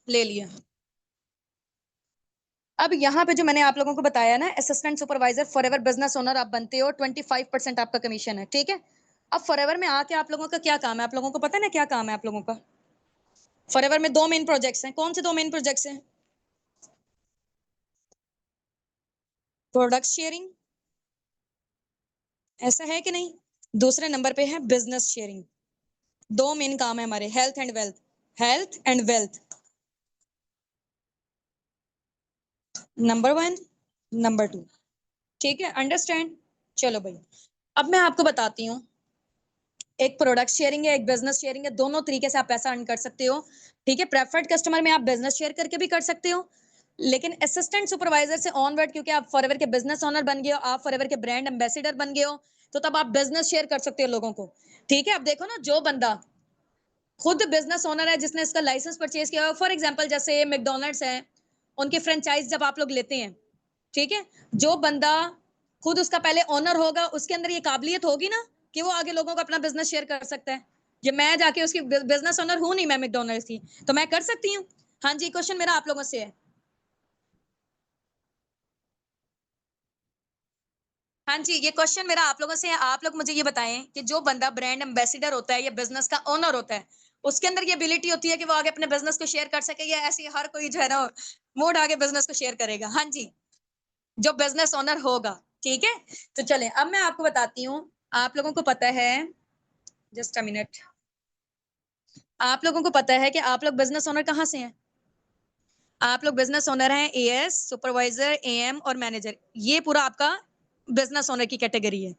ले लिया। अब यहाँ पे जो मैंने आप लोगों को बताया ना, assistant supervisor forever business owner आप बनते हो, 25% आपका कमीशन है, ठीक है। अब फॉरएवर में आके आप लोगों का क्या काम है, आप लोगों को पता है ना क्या काम है आप लोगों का। फॉरएवर में 2 मेन प्रोजेक्ट्स हैं। कौन से 2 मेन प्रोजेक्ट्स हैं? प्रोडक्ट शेयरिंग, ऐसा है कि नहीं। दूसरे नंबर पे है बिजनेस शेयरिंग। 2 मेन काम है हमारे, health and wealth, health and wealth, number 1, number 2, ठीक है। अंडरस्टैंड। चलो भाई, अब मैं आपको बताती हूँ, एक प्रोडक्ट शेयरिंग है, एक बिजनेस शेयरिंग है। दोनों तरीके से आप पैसा अर्न कर सकते हो, ठीक है। प्रेफर्ड कस्टमर में आप बिजनेस शेयर करके भी कर सकते हो, लेकिन असिस्टेंट सुपरवाइजर से ऑनवर्ड, क्योंकि आप फॉरएवर के बिजनेस ओनर बन गए हो, आप फॉरएवर के ब्रांड एम्बेसडर बन गए हो, तो तब आप बिजनेस शेयर कर सकते हो लोगों को, ठीक है। अब देखो ना, जो बंदा खुद बिजनेस ओनर है, जिसने इसका लाइसेंस परचेज किया, फॉर एग्जांपल जैसे मैकडॉनल्ड्स है, उनके फ्रेंचाइज जब आप लोग लेते हैं, ठीक है, जो बंदा खुद उसका पहले ओनर होगा, उसके अंदर ये काबिलियत होगी ना कि वो आगे लोगों को अपना बिजनेस शेयर कर सकता है। ये मैं जाके उसकी बिजनेस ओनर हूं नहीं, मैं मैकडॉनल्ड्स की, तो मैं कर सकती हूँ। हाँ जी, क्वेश्चन मेरा आप लोगों से है। हाँ जी, ये क्वेश्चन मेरा आप लोगों से है। आप लोग मुझे ये बताएं कि जो बंदा ब्रांड एम्बेसडर होता है या बिजनेस का ओनर होता है, उसके अंदर ये एबिलिटी होती है कि वो आगे अपने बिजनेस को शेयर कर सके, या ऐसे हर कोई जो है ना मूड आगे बिजनेस को शेयर करेगा? हाँ जी, जो बिजनेस ओनर होगा, ठीक है। तो चले, अब मैं आपको बताती हूँ। आप लोगों को पता है, जस्ट अ मिनट, आप लोगों को पता है कि आप लोग बिजनेस ओनर कहाँ से हैं? आप लोग बिजनेस ओनर हैं एएस, सुपरवाइजर, एएम और मैनेजर। ये पूरा आपका बिजनेस ओनर की कैटेगरी है।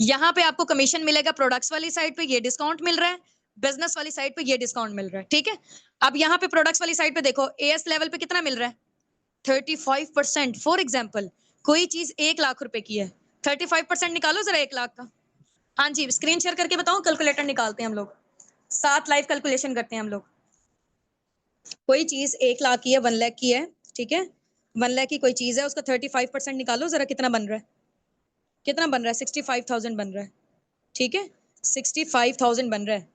यहाँ पे आपको कमीशन मिलेगा, प्रोडक्ट्स वाली साइड पे ये डिस्काउंट मिल रहा है, बिजनेस वाली साइड पे ये डिस्काउंट मिल रहा है, ठीक है। अब यहाँ पे प्रोडक्ट्स वाली साइड पे देखो, एएस लेवल पे कितना मिल रहा है 35%। फॉर एग्जाम्पल, कोई चीज 1 लाख रुपए की है, 35% निकालो जरा 1 लाख का। हाँ जी, स्क्रीन शेयर करके बताओ, कैलकुलेटर निकालते हैं हम लोग, साथ लाइव कैलकुलेशन करते हैं हम लोग। कोई चीज 1 लाख की है, 1 लाख की है, ठीक है। 1 लाख की कोई चीज है, उसका 35% निकालो जरा, कितना बन रहा है, कितना बन रहा है 65,000 बन रहा है, ठीक है। 65,000 बन रहा है।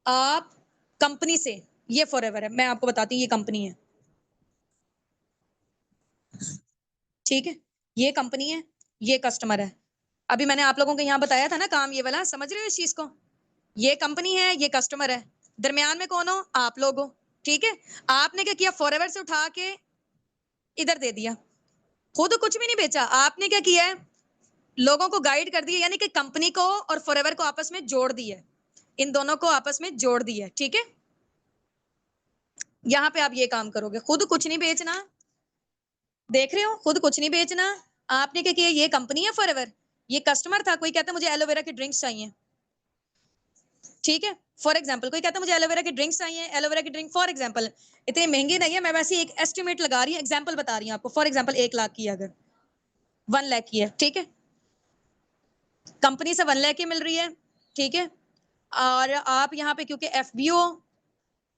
आप कंपनी से, ये फॉरएवर है, मैं आपको बताती हूँ ये कंपनी है, ठीक है। ये कंपनी है, ये कस्टमर है। अभी मैंने आप लोगों को यहाँ बताया था ना काम ये वाला, समझ रहे हो इस चीज को। ये कंपनी है, ये कस्टमर है, दरमियान में कौन हो, आप लोग हो, ठीक है। आपने क्या किया, फॉरएवर से उठा के इधर दे दिया, खुद कुछ भी नहीं बेचा। आपने क्या किया है, लोगों को गाइड कर दिया, यानी कि कंपनी को और फॉरएवर को आपस में जोड़ दिया, इन दोनों को आपस में जोड़ दिया, ठीक है। यहाँ पे आप ये काम करोगे, खुद कुछ नहीं बेचना, देख रहे हो, खुद कुछ नहीं बेचना। आपने क्या किया, ये कंपनी है फॉरएवर, ये कस्टमर था। कोई कहता है मुझे एलोवेरा की ड्रिंक्स चाहिए, ठीक है। फॉर एग्जाम्पल कोई कहता है मुझे एलोवेरा की ड्रिंक्स चाहिए, एलोवेरा की ड्रिंक फॉर एग्जाम्पल इतनी महंगी नहीं है, मैं वैसे एक एस्टिमेट लगा रही हूँ, एग्जाम्पल बता रही हूँ आपको। फॉर एग्जाम्पल 1 लाख की है, अगर 1 लाख की है, ठीक है, कंपनी से 1 लाख की मिल रही है, ठीक है। और आप यहाँ पे क्योंकि एफबीओ,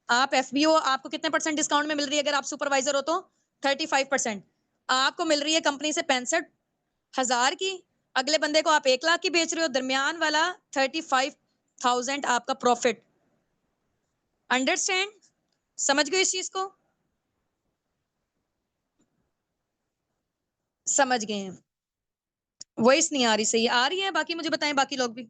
आप एफबीओ, आपको कितने परसेंट डिस्काउंट में मिल रही है अगर आप सुपरवाइजर हो तो 35%। आपको मिल रही है कंपनी से 65,000 की, अगले बंदे को आप 1 लाख की बेच रहे हो, दरमियान वाला 35,000 आपका प्रॉफिट। अंडरस्टैंड? समझ गए इस चीज को? समझ गए हैं। वॉइस नहीं आ रही सही, आ रही है? बाकी मुझे बताएं, बाकी लोग भी।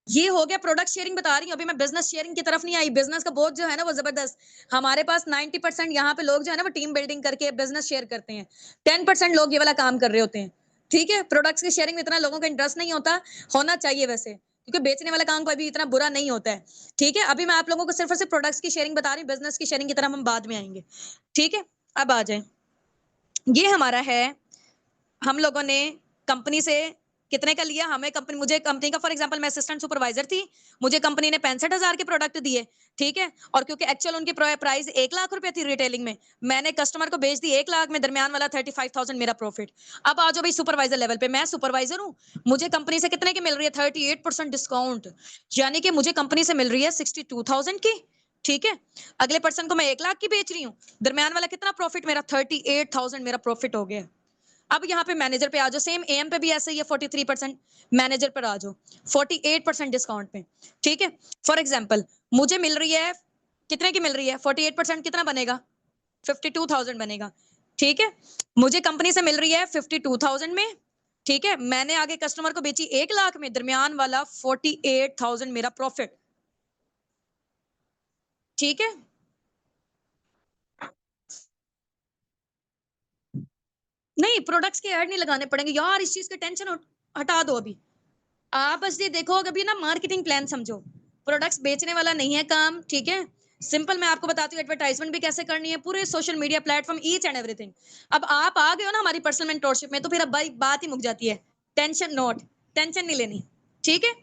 ये हो गया प्रोडक्ट शेयरिंग बता रही हूँ, अभी मैं बिजनेस शेयरिंग की तरफ नहीं आई। बिजनेस का बोझ जो है ना वो जबरदस्त। हमारे पास 90% यहाँ पे लोग जो है ना वो टीम बिल्डिंग करके बिजनेस शेयर करते हैं। 10% लोग ये वाला काम कर रहे होते हैं। ठीक है, प्रोडक्ट्स की शेयरिंग में इतना लोगों का इंटरेस्ट नहीं होता, होना चाहिए वैसे, क्योंकि बेचने वाला काम कोई भी इतना बुरा नहीं होता है। ठीक है, अभी मैं आप लोगों को सिर्फ और सिर्फ प्रोडक्ट्स की शेयरिंग बता रही हूँ, बिजनेस की शेयरिंग की तरफ हम बाद में आएंगे। ठीक है, अब आ जाए। ये हमारा है, हम लोगों ने कंपनी से कितने का लिया, हमें कंपनी, मुझे कंपनी का, फॉर एग्जांपल मैं असिस्टेंट सुपरवाइजर थी, मुझे कंपनी ने 65,000 के प्रोडक्ट दिए। ठीक है, और क्योंकि एक्चुअल उनकी प्राइस 1 लाख रुपए थी रिटेलिंग में, मैंने कस्टमर को बेच दी 1 लाख में, दरमियान वाला 35,000 मेरा प्रॉफिट। अब आ जाओ भाई सुपरवाइजर लेवल पे, मैं सुपरवाइजर हूँ, मुझे कंपनी से कितने की मिल रही है, 38% डिस्काउंट, यानी कि मुझे कंपनी से मिल रही है 62,000 की। ठीक है, अगले पर्सन को मैं 1 लाख की बेच रही हूँ, दरमियान वाला कितना प्रॉफिट मेरा, 38,000 मेरा प्रॉफिट हो गया। अब यहाँ पे मैनेजर पे आ जाओ, सेम एम पे भी ऐसे ही है 43%, मैनेजर पर आ जाओ 48% डिस्काउंट में। ठीक है, फॉर एग्जाम्पल मुझे मिल रही है, कितने की मिल रही है, 48% कितना बनेगा, 52,000 बनेगा। ठीक है, मुझे कंपनी से मिल रही है 52,000 में। ठीक है, मैंने आगे कस्टमर को बेची 1 लाख में, दरमियान वाला 48,000 मेरा प्रॉफिट। ठीक है, नहीं प्रोडक्ट्स के ऐड नहीं लगाने पड़ेंगे यार, इस चीज का टेंशन हटा दो अभी। आप बस ये देखो, अभी ना मार्केटिंग प्लान समझो, प्रोडक्ट्स बेचने वाला नहीं है काम। ठीक है, सिंपल मैं आपको बताती हूँ एडवर्टाइजमेंट भी कैसे करनी है, पूरे social media platform, each and everything. अब आप आ गए हो ना हमारी पर्सनल मेंटोरशिप में, तो फिर अब भाई बात ही मुक जाती है। टेंशन नोट, टेंशन नहीं लेनी। ठीक है,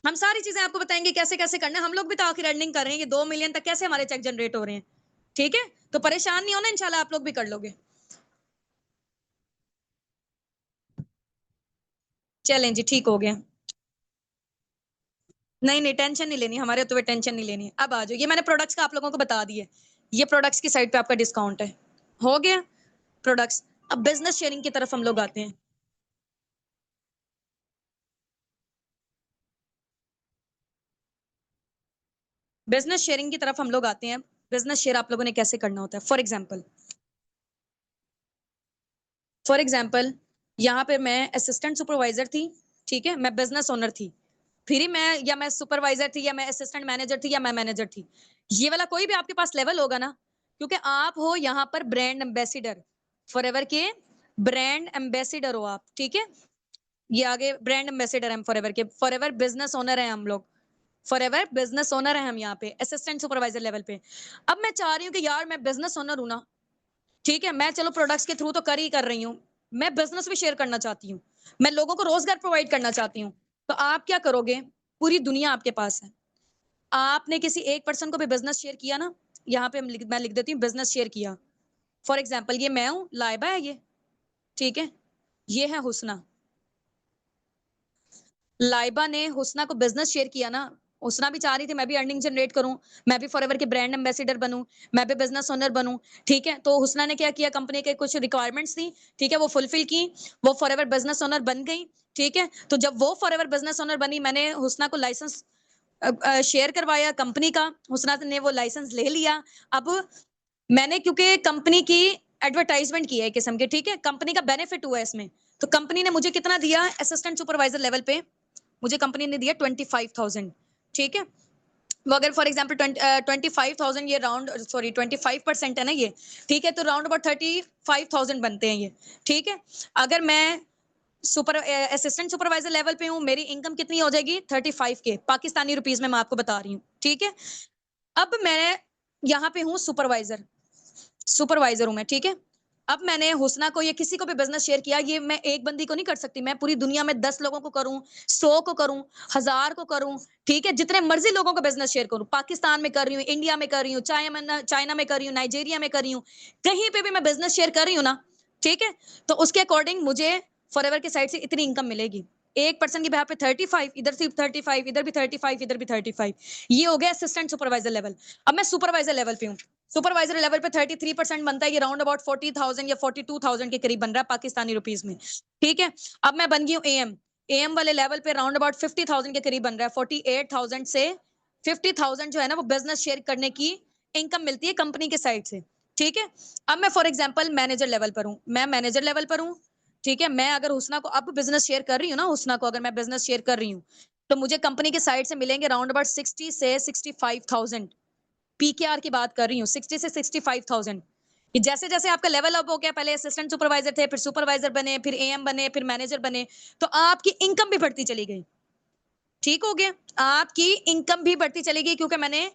हम सारी चीजें आपको बताएंगे कैसे कैसे करना है। हम लोग भी तो आखिर अर्निंग कर रहे हैं, ये 2 मिलियन तक कैसे हमारे चेक जनरेट हो रहे हैं। ठीक है, तो परेशान नहीं होना, इंशाल्लाह आप लोग भी कर लोगे। चलें जी, ठीक हो गया। नहीं नहीं, टेंशन नहीं लेनी, हमारे होते हुए टेंशन नहीं लेनी। अब आ जाओ, ये मैंने प्रोडक्ट्स का आप लोगों को बता दिए, ये प्रोडक्ट्स की साइड पे आपका डिस्काउंट है, हो गया प्रोडक्ट्स। अब बिजनेस शेयरिंग की तरफ हम लोग आते हैं। बिजनेस शेयरिंग की तरफ हम लोग आते हैं। बिजनेस शेयर आप लोगों ने कैसे करना होता है, फॉर एग्जाम्पल यहाँ पे मैं असिस्टेंट सुपरवाइजर थी। ठीक है, मैं बिजनेस ओनर थी, फिर ही मैं, या मैं सुपरवाइजर थी, या मैं असिस्टेंट मैनेजर थी, या मैं मैनेजर थी। ये वाला कोई भी आपके पास लेवल होगा ना, क्योंकि आप हो यहाँ पर ब्रांड एम्बेसिडर, फॉरएवर के ब्रांड एम्बेसिडर हो आप। ठीक है, ये आगे ब्रांड एम्बेसिडर हम फॉरएवर के, फॉरएवर बिजनेस ओनर है हम लोग, फॉरएवर बिजनेस ओनर है हम यहाँ पे असिस्टेंट सुपरवाइजर लेवल पे। अब मैं चाह रही हूँ कि यार मैं बिजनेस ओनर हूं ना, ठीक है, मैं चलो प्रोडक्ट्स के थ्रू तो कर ही कर रही हूँ, मैं बिजनेस भी शेयर करना चाहती हूँ, मैं लोगों को रोजगार प्रोवाइड करना चाहती हूँ। तो आप क्या करोगे, पूरी दुनिया आपके पास है, आपने किसी एक पर्सन को भी बिजनेस शेयर किया ना, यहाँ पे मैं लिख देती हूँ बिजनेस शेयर किया। फॉर एग्जाम्पल ये मैं हूँ, लाइबा है ये। ठीक है, ये है हुसना, लाइबा ने हुसना को बिजनेस शेयर किया ना, हुसना भी चाह रही थी मैं भी अर्निंग जनरेट करूं, मैं भी फॉरएवर के ब्रांड एम्बेसिडर बनूं, मैं भी बिजनेस ओनर बनूं। ठीक है, तो हुसना ने क्या किया, कंपनी के कुछ रिक्वायरमेंट्स थी, ठीक है, वो फुलफिल की, वो फॉरएवर बिजनेस ओनर बन गई। ठीक है, तो जब वो फॉरएवर बिजनेस ओनर बनी, मैंने हुसना को लाइसेंस शेयर करवाया कंपनी का, हुसना ने वो लाइसेंस ले लिया। अब मैंने क्योंकि कंपनी की एडवर्टाइजमेंट की है एक किस्म की, ठीक है, कंपनी का बेनिफिट हुआ है इसमें, तो कंपनी ने मुझे कितना दिया, असिस्टेंट सुपरवाइजर लेवल पे मुझे कंपनी ने दिया 25,000। ठीक है, वो अगर फॉर एग्जाम्पल 25,000, ये राउंड, सॉरी 25% है ना ये। ठीक है, तो राउंड अबाउट 35,000 बनते हैं ये। ठीक है, अगर मैं सुपर असिस्टेंट सुपरवाइजर लेवल पे हूँ, मेरी इनकम कितनी हो जाएगी, 35 के पाकिस्तानी रुपीज में मैं आपको बता रही हूँ। ठीक है, अब मैं यहाँ पे हूँ सुपरवाइजर, सुपरवाइजर हूं मैं। ठीक है, अब मैंने हुसना को या किसी को भी बिजनेस शेयर किया, ये मैं एक बंदी को नहीं कर सकती, मैं पूरी दुनिया में 10 लोगों को करूं, 100 को करूं, 1000 को करूं। ठीक है, जितने मर्जी लोगों को बिजनेस शेयर करूं, पाकिस्तान में कर रही हूँ, इंडिया में कर रही हूँ, चाइना में कर रही हूँ, नाइजीरिया में कर रही हूँ, कहीं पे भी मैं बिजनेस शेयर कर रही हूँ ना। ठीक है, तो उसके अकॉर्डिंग मुझे फॉरएवर की साइड से इतनी इनकम मिलेगी। एक पर्सन की बिहार पे 35, इधर सिर्फ 35, इधर भी 35, इधर भी 35। ये हो गया असिस्टेंट सुपरवाइजर लेवल। अब मैं सुपरवाइजर लेवल पे हूँ, सुपरवाइजर लेवल पे 33% बनता है, ये राउंड अबाउट 40,000 या 42,000 के करीब बन रहा है पाकिस्तानी रुपीस में। ठीक है, अब मैं बन गई हूँ एएम। एएम वाले लेवल पे राउंड अबाउट 50,000 के करीब बन रहा है। 48,000 से 50,000 जो है ना वो बिजनेस शेयर करने की इनकम मिलती है कंपनी के साइड से। ठीक है, अब मैं फॉर एग्जाम्पल मैनेजर लेवल पर हूँ, मैं मैनेजर लेवल पर हूँ। ठीक है, मैं अगर हुसना को अब बिजनेस शेयर कर रही हूँ ना, हुसना को अगर मैं बिजनेस शेयर कर रही हूँ तो मुझे कंपनी के साइड से मिलेंगे राउंड अबाउट 60 से 65,000। पीकेआर की बात कर रही हूँ, 60 से 65,000। जैसे जैसे आपका लेवल अप हो गया, पहले असिस्टेंट सुपरवाइजर थे, फिर सुपरवाइजर बने, फिर एएम बने, फिर मैनेजर बने, तो आपकी इनकम भी बढ़ती चली गई। ठीक हो गया, आपकी इनकम भी बढ़ती चली गई क्योंकि मैंने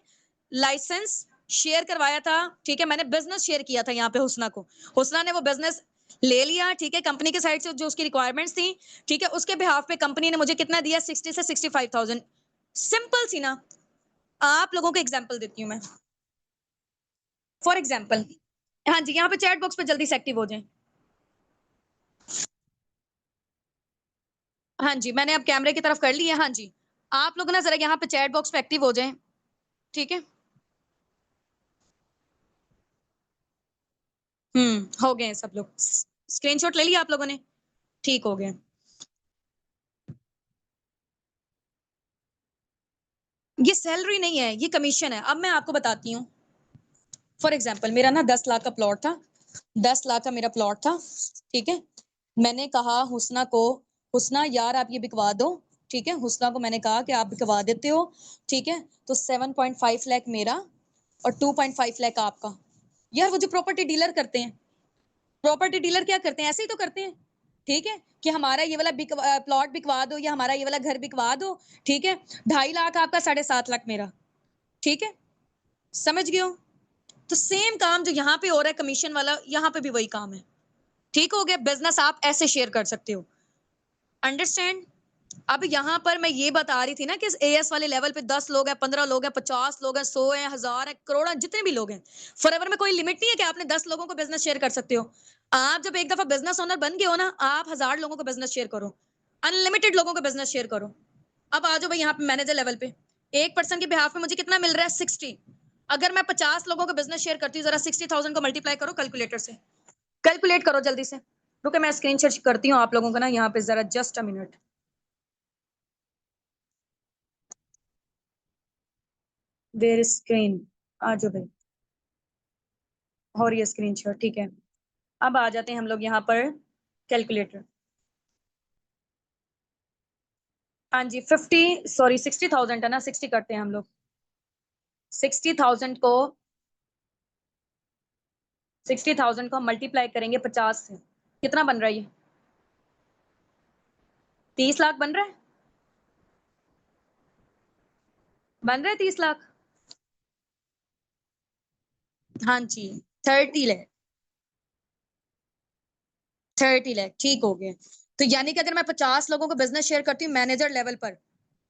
लाइसेंस शेयर करवाया था। ठीक है, मैंने बिजनेस शेयर किया था यहाँ पे हुसना को, हुसना ने वो बिजनेस ले लिया। ठीक है, कंपनी के साइड से जो उसकी रिक्वायरमेंट्स थी, ठीक है, उसके बिहाफ पे कंपनी ने मुझे कितना दिया, 60 से 65,000। सिंपल सी ना। आप लोगों को एग्जांपल देती हूँ मैं, फॉर एग्जाम्पल। हाँ जी, यहाँ पे चैट बॉक्स पे जल्दी से एक्टिव हो जाएं। हाँ जी, मैंने अब कैमरे की तरफ कर ली है। हाँ जी, आप लोग ना जरा यहाँ पे चैट बॉक्स पे एक्टिव हो जाएं। ठीक है, हो गए हैं सब लोग। स्क्रीनशॉट ले लिया आप लोगों ने? ठीक हो गया। ये सैलरी नहीं है, ये कमीशन है। अब मैं आपको बताती हूँ। फॉर एग्जाम्पल, मेरा ना 10 लाख का प्लॉट था, 10 लाख का मेरा प्लॉट था। ठीक है, मैंने कहा हुसना को, हुसना यार आप ये बिकवा दो। ठीक है, हुसना को मैंने कहा कि आप बिकवा देते हो। ठीक है, तो 7.5 लाख मेरा और 2.5 लाख आपका। यार वो जो प्रॉपर्टी डीलर करते हैं, प्रॉपर्टी डीलर क्या करते हैं, ऐसे ही तो करते हैं। ठीक है, कि हमारा ये वाला प्लॉट बिकवा दो या हमारा ये वाला घर बिकवा दो। ठीक है, 2.5 लाख आपका, 7.5 लाख मेरा। ठीक है, समझ गए हो? तो सेम काम जो यहाँ पे हो रहा है कमीशन वाला, यहाँ पे भी वही काम है। ठीक हो गया, बिजनेस आप ऐसे शेयर कर सकते हो। अंडरस्टैंड? अब यहाँ पर मैं ये बता रही थी ना कि एएस वाले लेवल पे 10 लोग हैं, 15 लोग हैं, 50 लोग हैं, 100 हैं, 1000 है, करोड़ है, जितने भी लोग हैं। फॉरएवर में कोई लिमिट नहीं है कि आपने 10 लोगों को बिजनेस शेयर कर सकते हो। आप जब एक दफा बिजनेस ओनर बन गए हो ना, आप 1000 लोगों को बिजनेस शेयर करो, अनलिमिटेड लोगों को बिजनेस शेयर करो। अब आ जाओ भाई यहाँ पे मैनेजर लेवल पे, एक पर्सन के बिहाफ में मुझे कितना मिल रहा है, 60। अगर मैं 50 लोगों को बिजनेस शेयर करती हूँ, जरा 60,000 को मल्टीप्लाई करो कैलकुलेटर से, कैलकुलेट करो जल्दी से। रुको मैं स्क्रीन शेयर करती हूँ आप लोगों को ना यहाँ पे, जरा just a minute. There screen, आ जाओ भाई, और ये स्क्रीन शेयर। ठीक है, अब आ जाते हैं हम लोग यहाँ पर कैलकुलेटर। हाँ जी, 60,000 है ना, 60 करते हैं हम लोग। 60,000 को 60,000 को हम मल्टीप्लाई करेंगे 50 से, कितना बन रहा है ये? 30 लाख बन रहा है, बन रहा है 30 लाख। हाँ जी, 30 लाख, 30 लाख, ठीक हो गए। तो यानी कि अगर मैं 50 लोगों को बिजनेस शेयर करती हूँ मैनेजर लेवल पर,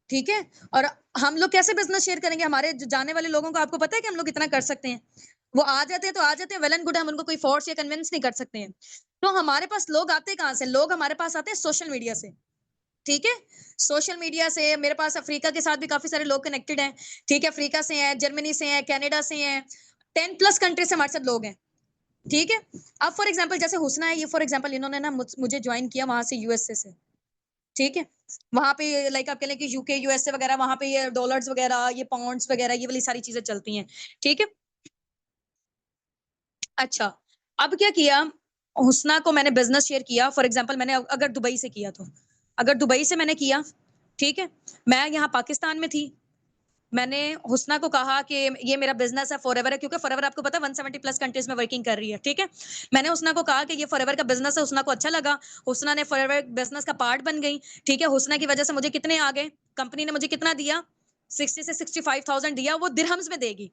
ठीक है, और हम लोग कैसे बिजनेस शेयर करेंगे, हमारे जाने वाले लोगों को आपको पता है कि हम लोग इतना कर सकते हैं। वो आ जाते हैं तो आ जाते हैं, वेल एंड गुड, हम उनको कोई फोर्स या कन्विंस नहीं कर सकते हैं। तो हमारे पास लोग आते कहाँ से, लोग हमारे पास आते हैं सोशल मीडिया से। ठीक है, सोशल मीडिया से मेरे पास अफ्रीका के साथ भी काफी सारे लोग कनेक्टेड हैं। ठीक है, अफ्रीका से हैं, जर्मनी से हैं, कनाडा से हैं, 10+ कंट्री से हमारे साथ लोग हैं। ठीक है, अब फॉर एग्जांपल जैसे हुसना है, ये फॉर एग्जांपल इन्होंने ना मुझे ज्वाइन किया वहां से, यूएसए से। ठीक है, वहां पे लाइक आप कह लें कि यूके यूएसए वगैरह, वहां पे ये डॉलर्स वगैरह, ये पाउंड्स वगैरह, ये वाली सारी चीजें चलती हैं। ठीक है, अच्छा, अब क्या किया, हुसना को मैंने बिजनेस शेयर किया। फॉर एग्जांपल मैंने अगर दुबई से किया तो, अगर दुबई से मैंने किया, ठीक है, मैं यहाँ पाकिस्तान में थी, मैंने हुसना को कहा कि ये मेरा बिजनेस है, फॉरएवर है, क्योंकि फॉरएवर आपको पता है 170+ कंट्रीज में वर्किंग कर रही है। ठीक है, मैंने हुसना को कहा कि ये फॉरएवर का बिजनेस है, हुसना को अच्छा लगा, हुसना ने फॉरएवर बिजनेस का पार्ट बन गई। ठीक है, हुसना की वजह से मुझे कितने आ गए, कंपनी ने मुझे कितना दिया, 60 से 65,000 दिया, वो दिरहम्स में देगी।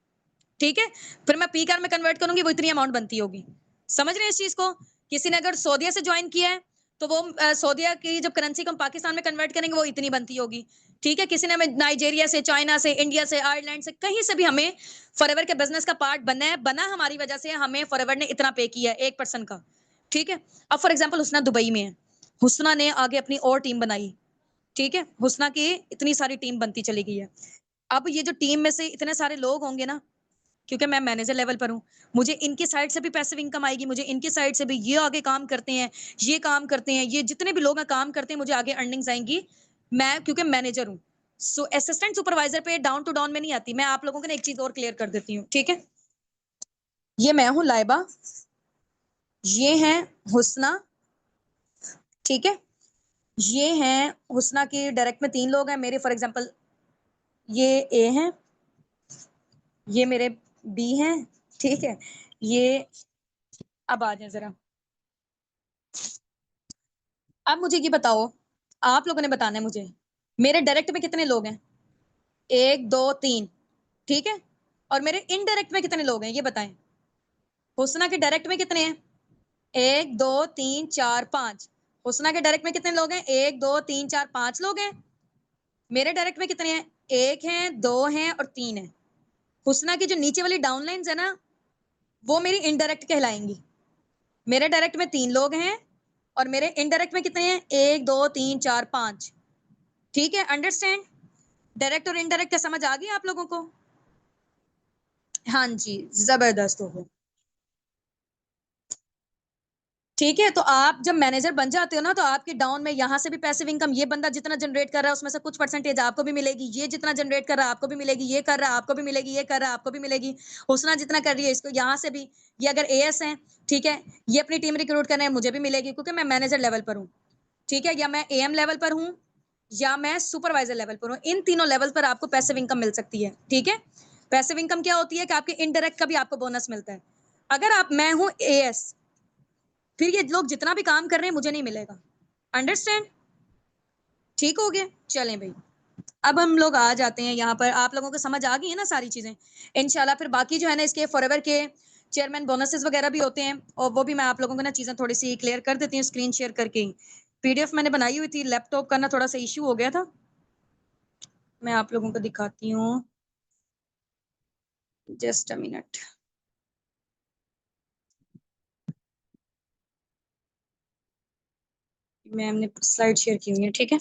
ठीक है, फिर मैं पी कार में कन्वर्ट करूंगी, वो इतनी अमाउंट बनती होगी। समझ रहे हैं इस चीज को? किसी ने अगर सऊदिया से ज्वाइन किया है तो वो सऊदिया की जब करेंसी को हम पाकिस्तान में कन्वर्ट करेंगे वो इतनी बनती होगी। ठीक है, किसी ने हमें नाइजीरिया से, चाइना से, इंडिया से, आयरलैंड से, कहीं से भी हमें फॉरएवर के बिजनेस का पार्ट बनना है, बना हमारी वजह से, हमें फॉरएवर ने इतना पे किया है एक पर्सन का। ठीक है, अब फॉर एग्जाम्पल हुसना दुबई में है, हुसना ने आगे अपनी और टीम बनाई। ठीक है, हुसना की इतनी सारी टीम बनती चली गई है। अब ये जो टीम में से इतने सारे लोग होंगे ना, क्योंकि मैं मैनेजर लेवल पर हूँ। मुझे इनकी साइड से भी पैसिव इनकम आएगी, मुझे इनकी साइड से भी, ये आगे काम करते हैं, ये काम करते हैं, ये जितने भी लोग काम करते हैं, मुझे आगे अर्निंग्स आएंगी, मैं क्योंकि मैनेजर हूँ। सो असिस्टेंट सुपरवाइजर पे डाउन टू डाउन में नहीं आती। मैं आप लोगों को ना एक चीज और क्लियर कर देती हूँ, ठीक है। ये मैं हूँ लाइबा, ये है हुस्ना, ठीक है। ये हैं हुस्ना की डायरेक्ट में 3 लोग हैं मेरे, फॉर एग्जांपल ये ए हैं, ये मेरे बी हैं, ठीक है। ये अब आ जाए जरा, अब मुझे ये बताओ, आप लोगों ने बताना है मुझे, मेरे डायरेक्ट में कितने लोग हैं? 1 2 3, ठीक है। और मेरे इनडायरेक्ट में कितने लोग हैं ये बताएं। हुस्ना के डायरेक्ट में कितने हैं? 1 2 3 4 5। हुस्ना के डायरेक्ट में कितने लोग हैं? 1 2 3 4 5 लोग हैं। मेरे डायरेक्ट में कितने हैं? 1 है, 2 हैं और 3 है। हुस्ना की जो नीचे वाली डाउनलाइंस है ना, वो मेरी इनडायरेक्ट कहलाएंगी। मेरे डायरेक्ट में 3 लोग हैं और मेरे इनडायरेक्ट में कितने हैं? 1 2 3 4 5, ठीक है। अंडरस्टैंड? डायरेक्ट और इनडायरेक्ट का समझ आ गया आप लोगों को? हाँ जी, जबरदस्त हो गया। ठीक है, तो आप जब मैनेजर बन जाते हो ना, तो आपके डाउन में यहाँ से भी पैसिव इनकम, ये बंदा जितना जनरेट कर रहा है उसमें से कुछ परसेंटेज आपको भी मिलेगी, ये जितना जनरेट कर रहा है आपको भी मिलेगी, ये कर रहा है आपको भी मिलेगी, ये कर रहा है आपको भी मिलेगी। हुस्ना जितना कर रही है इसको यहाँ से भी, ये अगर एएस है, ठीक है, ये अपनी टीम रिक्रूट कर रहे हैं, मुझे भी मिलेगी क्योंकि मैं मैनेजर लेवल पर हूँ, ठीक है। या मैं एएम लेवल पर हूँ या मैं सुपरवाइजर लेवल पर हूँ, इन तीनों लेवल पर आपको पैसिव इनकम मिल सकती है, ठीक है। पैसिव इनकम क्या होती है कि आपके इनडायरेक्ट का भी आपको बोनस मिलता है। अगर आप, मैं हूँ एएस, फिर ये लोग जितना भी काम कर रहे हैं मुझे नहीं मिलेगा। अंडरस्टैंड? ठीक हो गया? चलें भाई, अब हम लोग आ जाते हैं यहाँ पर। आप लोगों को समझ आ गई है ना सारी चीजें? इंशाल्लाह फिर बाकी जो है ना, इसके फॉरएवर के चेयरमैन बोनसेस वगैरह भी होते हैं, और वो भी मैं आप लोगों को ना चीजें थोड़ी सी क्लियर कर देती हूँ स्क्रीन शेयर करके ही। पीडीएफ मैंने बनाई हुई थी, लैपटॉप का ना थोड़ा सा इश्यू हो गया था, मैं आप लोगों को दिखाती हूँ, जस्ट अ मिनट। मैंने स्लाइड शेयर की हुई है, ठीक है।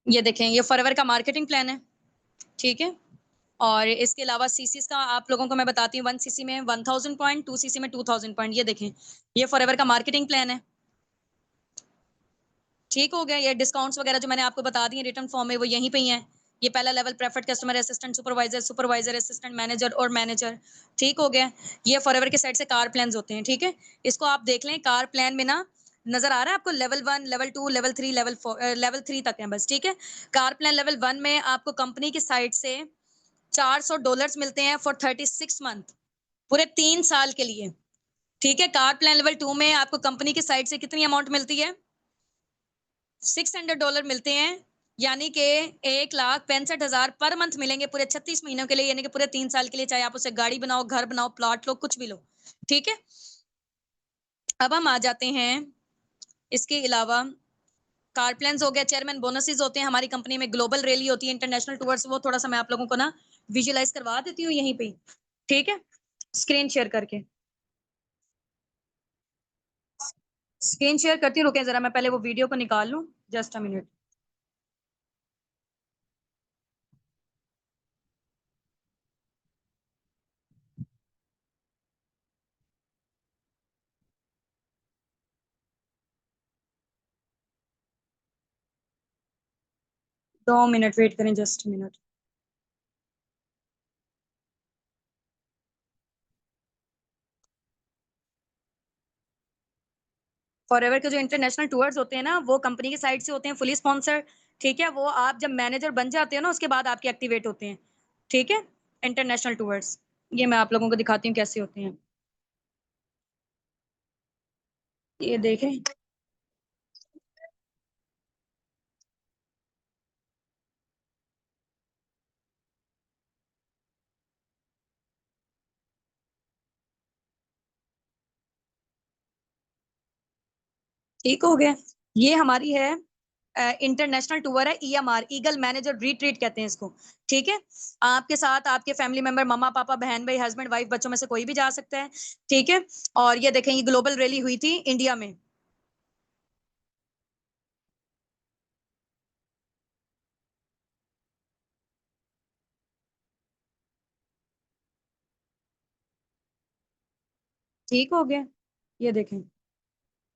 ये देखें, ये फॉरएवर का मार्केटिंग प्लान है, ठीक है। और इसके अलावा सीसीस का आप लोगों को मैं बताती हूँ, 1 सीसी में 1000 पॉइंट, 2 सीसी में 2000 पॉइंट। ये देखें, ये फॉरएवर का मार्केटिंग प्लान है, ठीक हो गया। ये डिस्काउंट्स वगैरह जो मैंने आपको बता दी रिटर्न फॉर्म में, वो यहीं पे ही है। ये पहला level preferred customer, assistant supervisor, supervisor assistant, manager और मैनेजर, ठीक हो गया। ये फॉरएवर के साइड से कार प्लान होते हैं, ठीक है। इसको आप देख लें, कार प्लान में ना नजर आ रहा है आपको level 1, level 2, level 3, level 4, level 3 तक है बस, ठीक है। कार प्लान लेवल 1 में आपको कंपनी की साइड से $400 मिलते हैं फॉर 36 मंथ, पूरे 3 साल के लिए, ठीक है। कार प्लान लेवल 2 में आपको कंपनी की साइड से कितनी अमाउंट मिलती है? $600 मिलते हैं, यानी कि 1,65,000 पर मंथ मिलेंगे पूरे 36 महीनों के लिए, यानी कि पूरे 3 साल के लिए, चाहे आप उसे गाड़ी बनाओ, घर बनाओ, प्लॉट लो, कुछ भी लो, ठीक है। अब हम आ जाते हैं, इसके अलावा कार प्लान हो गया, चेयरमैन बोनसेस होते हैं हमारी कंपनी में, ग्लोबल रैली होती है, इंटरनेशनल टूर्स, वो थोड़ा सा मैं आप लोगों को ना विजुअलाइज करवा देती हूँ यहीं पे, ठीक है, स्क्रीन शेयर करके। स्क्रीन शेयर करती रुके जरा, मैं पहले वो वीडियो को निकाल लूं, जस्ट अ मिनट। दो मिनट वेट करें, जस्ट मिनट। फॉरएवर के जो इंटरनेशनल टूर्स होते हैं ना, वो कंपनी की साइड से होते हैं, फुली स्पॉन्सर्ड, ठीक है। वो आप जब मैनेजर बन जाते हो ना, उसके बाद आपके एक्टिवेट होते हैं, ठीक है, इंटरनेशनल टूर्स। ये मैं आप लोगों को दिखाती हूँ कैसे होते हैं, ये देखें। ठीक हो गया। ये हमारी है इंटरनेशनल टूर है, ईएमआर, ईगल मैनेजर रिट्रीट कहते हैं इसको, ठीक है। आपके साथ आपके फैमिली मेंबर, मम्मा पापा, बहन भाई, हस्बैंड वाइफ, बच्चों में से कोई भी जा सकता है, ठीक है। और ये देखें, ये ग्लोबल रैली हुई थी इंडिया में, ठीक हो गया। ये देखें।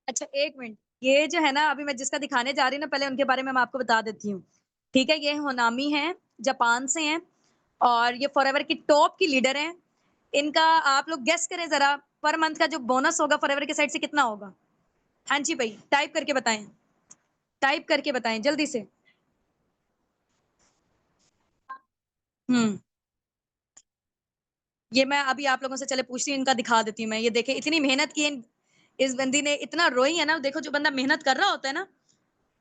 अच्छा, 1 मिनट। ये जो है ना, अभी मैं जिसका दिखाने जा रही हूँ ना, पहले उनके बारे में मैं आपको बता देती हूँ। ठीक है? ये होनामी हैं, जापान से हैं और ये फॉरएवर की टॉप की लीडर हैं। इनका आप लोग गेस करें ज़रा, पर मंथ का जो बोनस होगा फॉरएवर की साइड से कितना होगा? हाँ जी भई, टाइप करके बताएँ। टाइप करके बताएँ जल्दी से। हुँ। ये मैं अभी आप लोगों से चले पूछती हूँ, इनका दिखा देती हूँ मैं। ये देखें, इतनी मेहनत की है इस बंदी ने, इतना रोई है ना, देखो जो बंदा मेहनत कर रहा होता है ना,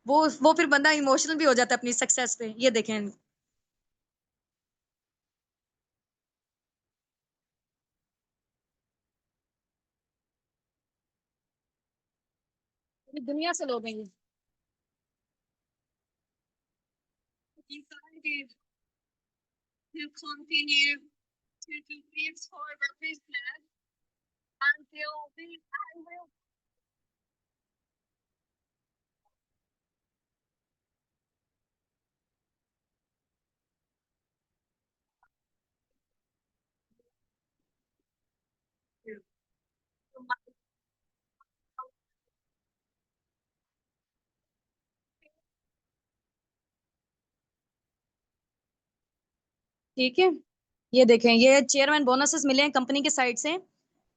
वो फिर बंदा इमोशनल भी हो जाता है अपनी सक्सेस पे। ये देखें। पूरी दुनिया से लोग हैं ये। You can't to continue to do this for the business until the I will. ठीक है? ये देखें, ये चेयरमैन बोनसेस मिले हैं कंपनी की साइड से,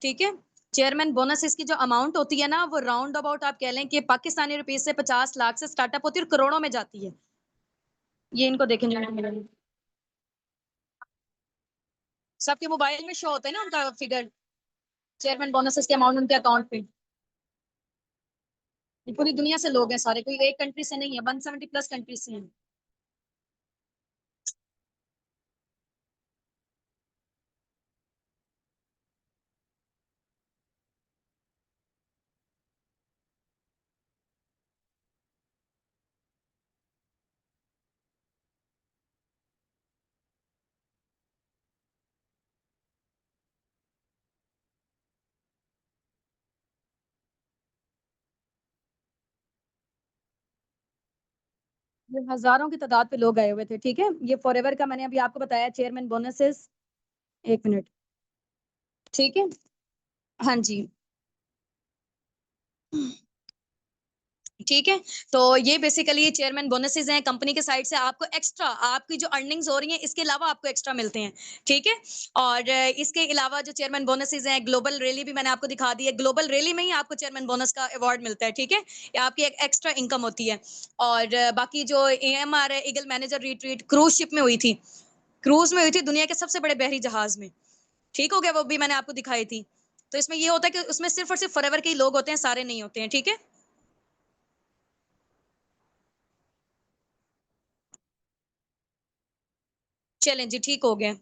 ठीक है? चेयरमैन बोनसेस की जो अमाउंट होती है ना, वो राउंड अबाउट आप कह लें कि पाकिस्तानी रुपीज़ से 50 लाख से स्टार्टअप होती है और करोड़ों में जाती है। ये इनको देखें जो मिले हैं। सबके मोबाइल में शो होता है ना उनका फिगर, चेयरमैन बोनसेस के अमाउंट उनके अकाउंट पे। ये पूरी दुनिया से लोग हैं सारे, कोई एक कंट्री से नहीं है, 170 प्लस कंट्री से हैं। ये हज़ारों की तादाद पे लोग आए हुए थे, ठीक है? ये फॉरएवर का मैंने अभी आपको बताया चेयरमैन बोनसेस। 1 मिनट, ठीक है? हाँ जी। ठीक है? तो ये बेसिकली चेयरमैन बोनसेस हैं कंपनी के साइड से, आपको एक्स्ट्रा आपकी जो अर्निंग्स हो रही हैं, इसके अलावा आपको एक्स्ट्रा मिलते हैं, ठीक है? और इसके अलावा जो चेयरमैन बोनसेस हैं, ग्लोबल रैली भी मैंने आपको दिखा दी है। ग्लोबल रैली में ही आपको चेयरमैन बोनस का अवार्ड मिलता है, ठीक है? ये आपकी एक एक्स्ट्रा इनकम होती है। और बाकी जो एएमआर है, Eagle manager retreat cruise ship में हुई थी। क्रूज़ में हुई थी दुनिया के सबसे बड़े बहरी जहाज़ में। ठीक हो गया? वो भी मैंने आपको दिखाई थी। तो इसमें ये होता है कि उसमें सिर्फ़ और सिर्फ़ फॉरएवर के ही लोग होते हैं, सारे नहीं होते हैं, ठीक है? चलें जी, ठीक हो गया।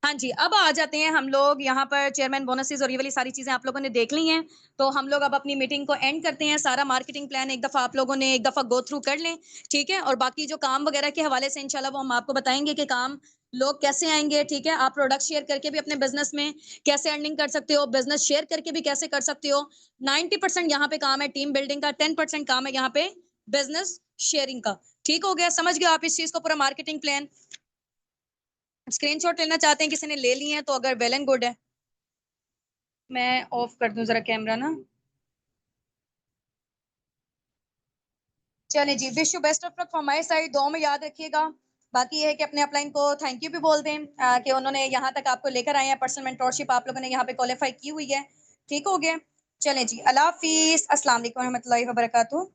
हाँ जी, अब आ जाते हैं हम लोग यहाँ पर चेयरमैन बोनसेस और ये वाली सारी चीज़ें आप लोगों ने देख ली हैं, तो हम लोग अब अपनी मीटिंग को एंड करते हैं। सारा मार्केटिंग प्लान एक दफ़ा आप लोगों ने एक दफ़ा गो थ्रू कर लें, ठीक है? और बाकी जो काम वगैरह के हवाले से इंशाल्लाह वो हम आपको बताएँगे कि काम लोग कैसे आएँगे, ठीक है? आप प्रोडक्ट शेयर करके भी अपने बिज़नेस में कैसे अर्निंग कर सकते हो, बिज़नेस शेयर करके भी कैसे कर सकते हो। 90% यहाँ पे काम है टीम बिल्डिंग का, 10% काम है यहाँ पे बिज़नेस शेयरिंग का। ठीक हो गया? समझ गए आप इस चीज़ को पूरा मार्केटिंग प्लान? स्क्रीनशॉट लेना चाहते हैं, किसी ने ले लिए हैं तो अगर वेल एंड गुड है। मैं ऑफ कर दूं जरा कैमरा ना। चलें जी, wish you best of luck from my side, दुआ में याद रखिएगा। बाकी ये है कि अपने अपलाइन को थैंक यू भी बोल दें कि उन्होंने यहाँ तक आपको लेकर आए हैं, पर्सनल मेंटरशिप आप लोगों ने यहाँ पे क्वालीफाई की हुई है। ठीक हो गया? चलें जी, अल्लाह हाफ़िज़, अस्सलाम वालेकुम रहमतुल्लाहि व बरकातहू।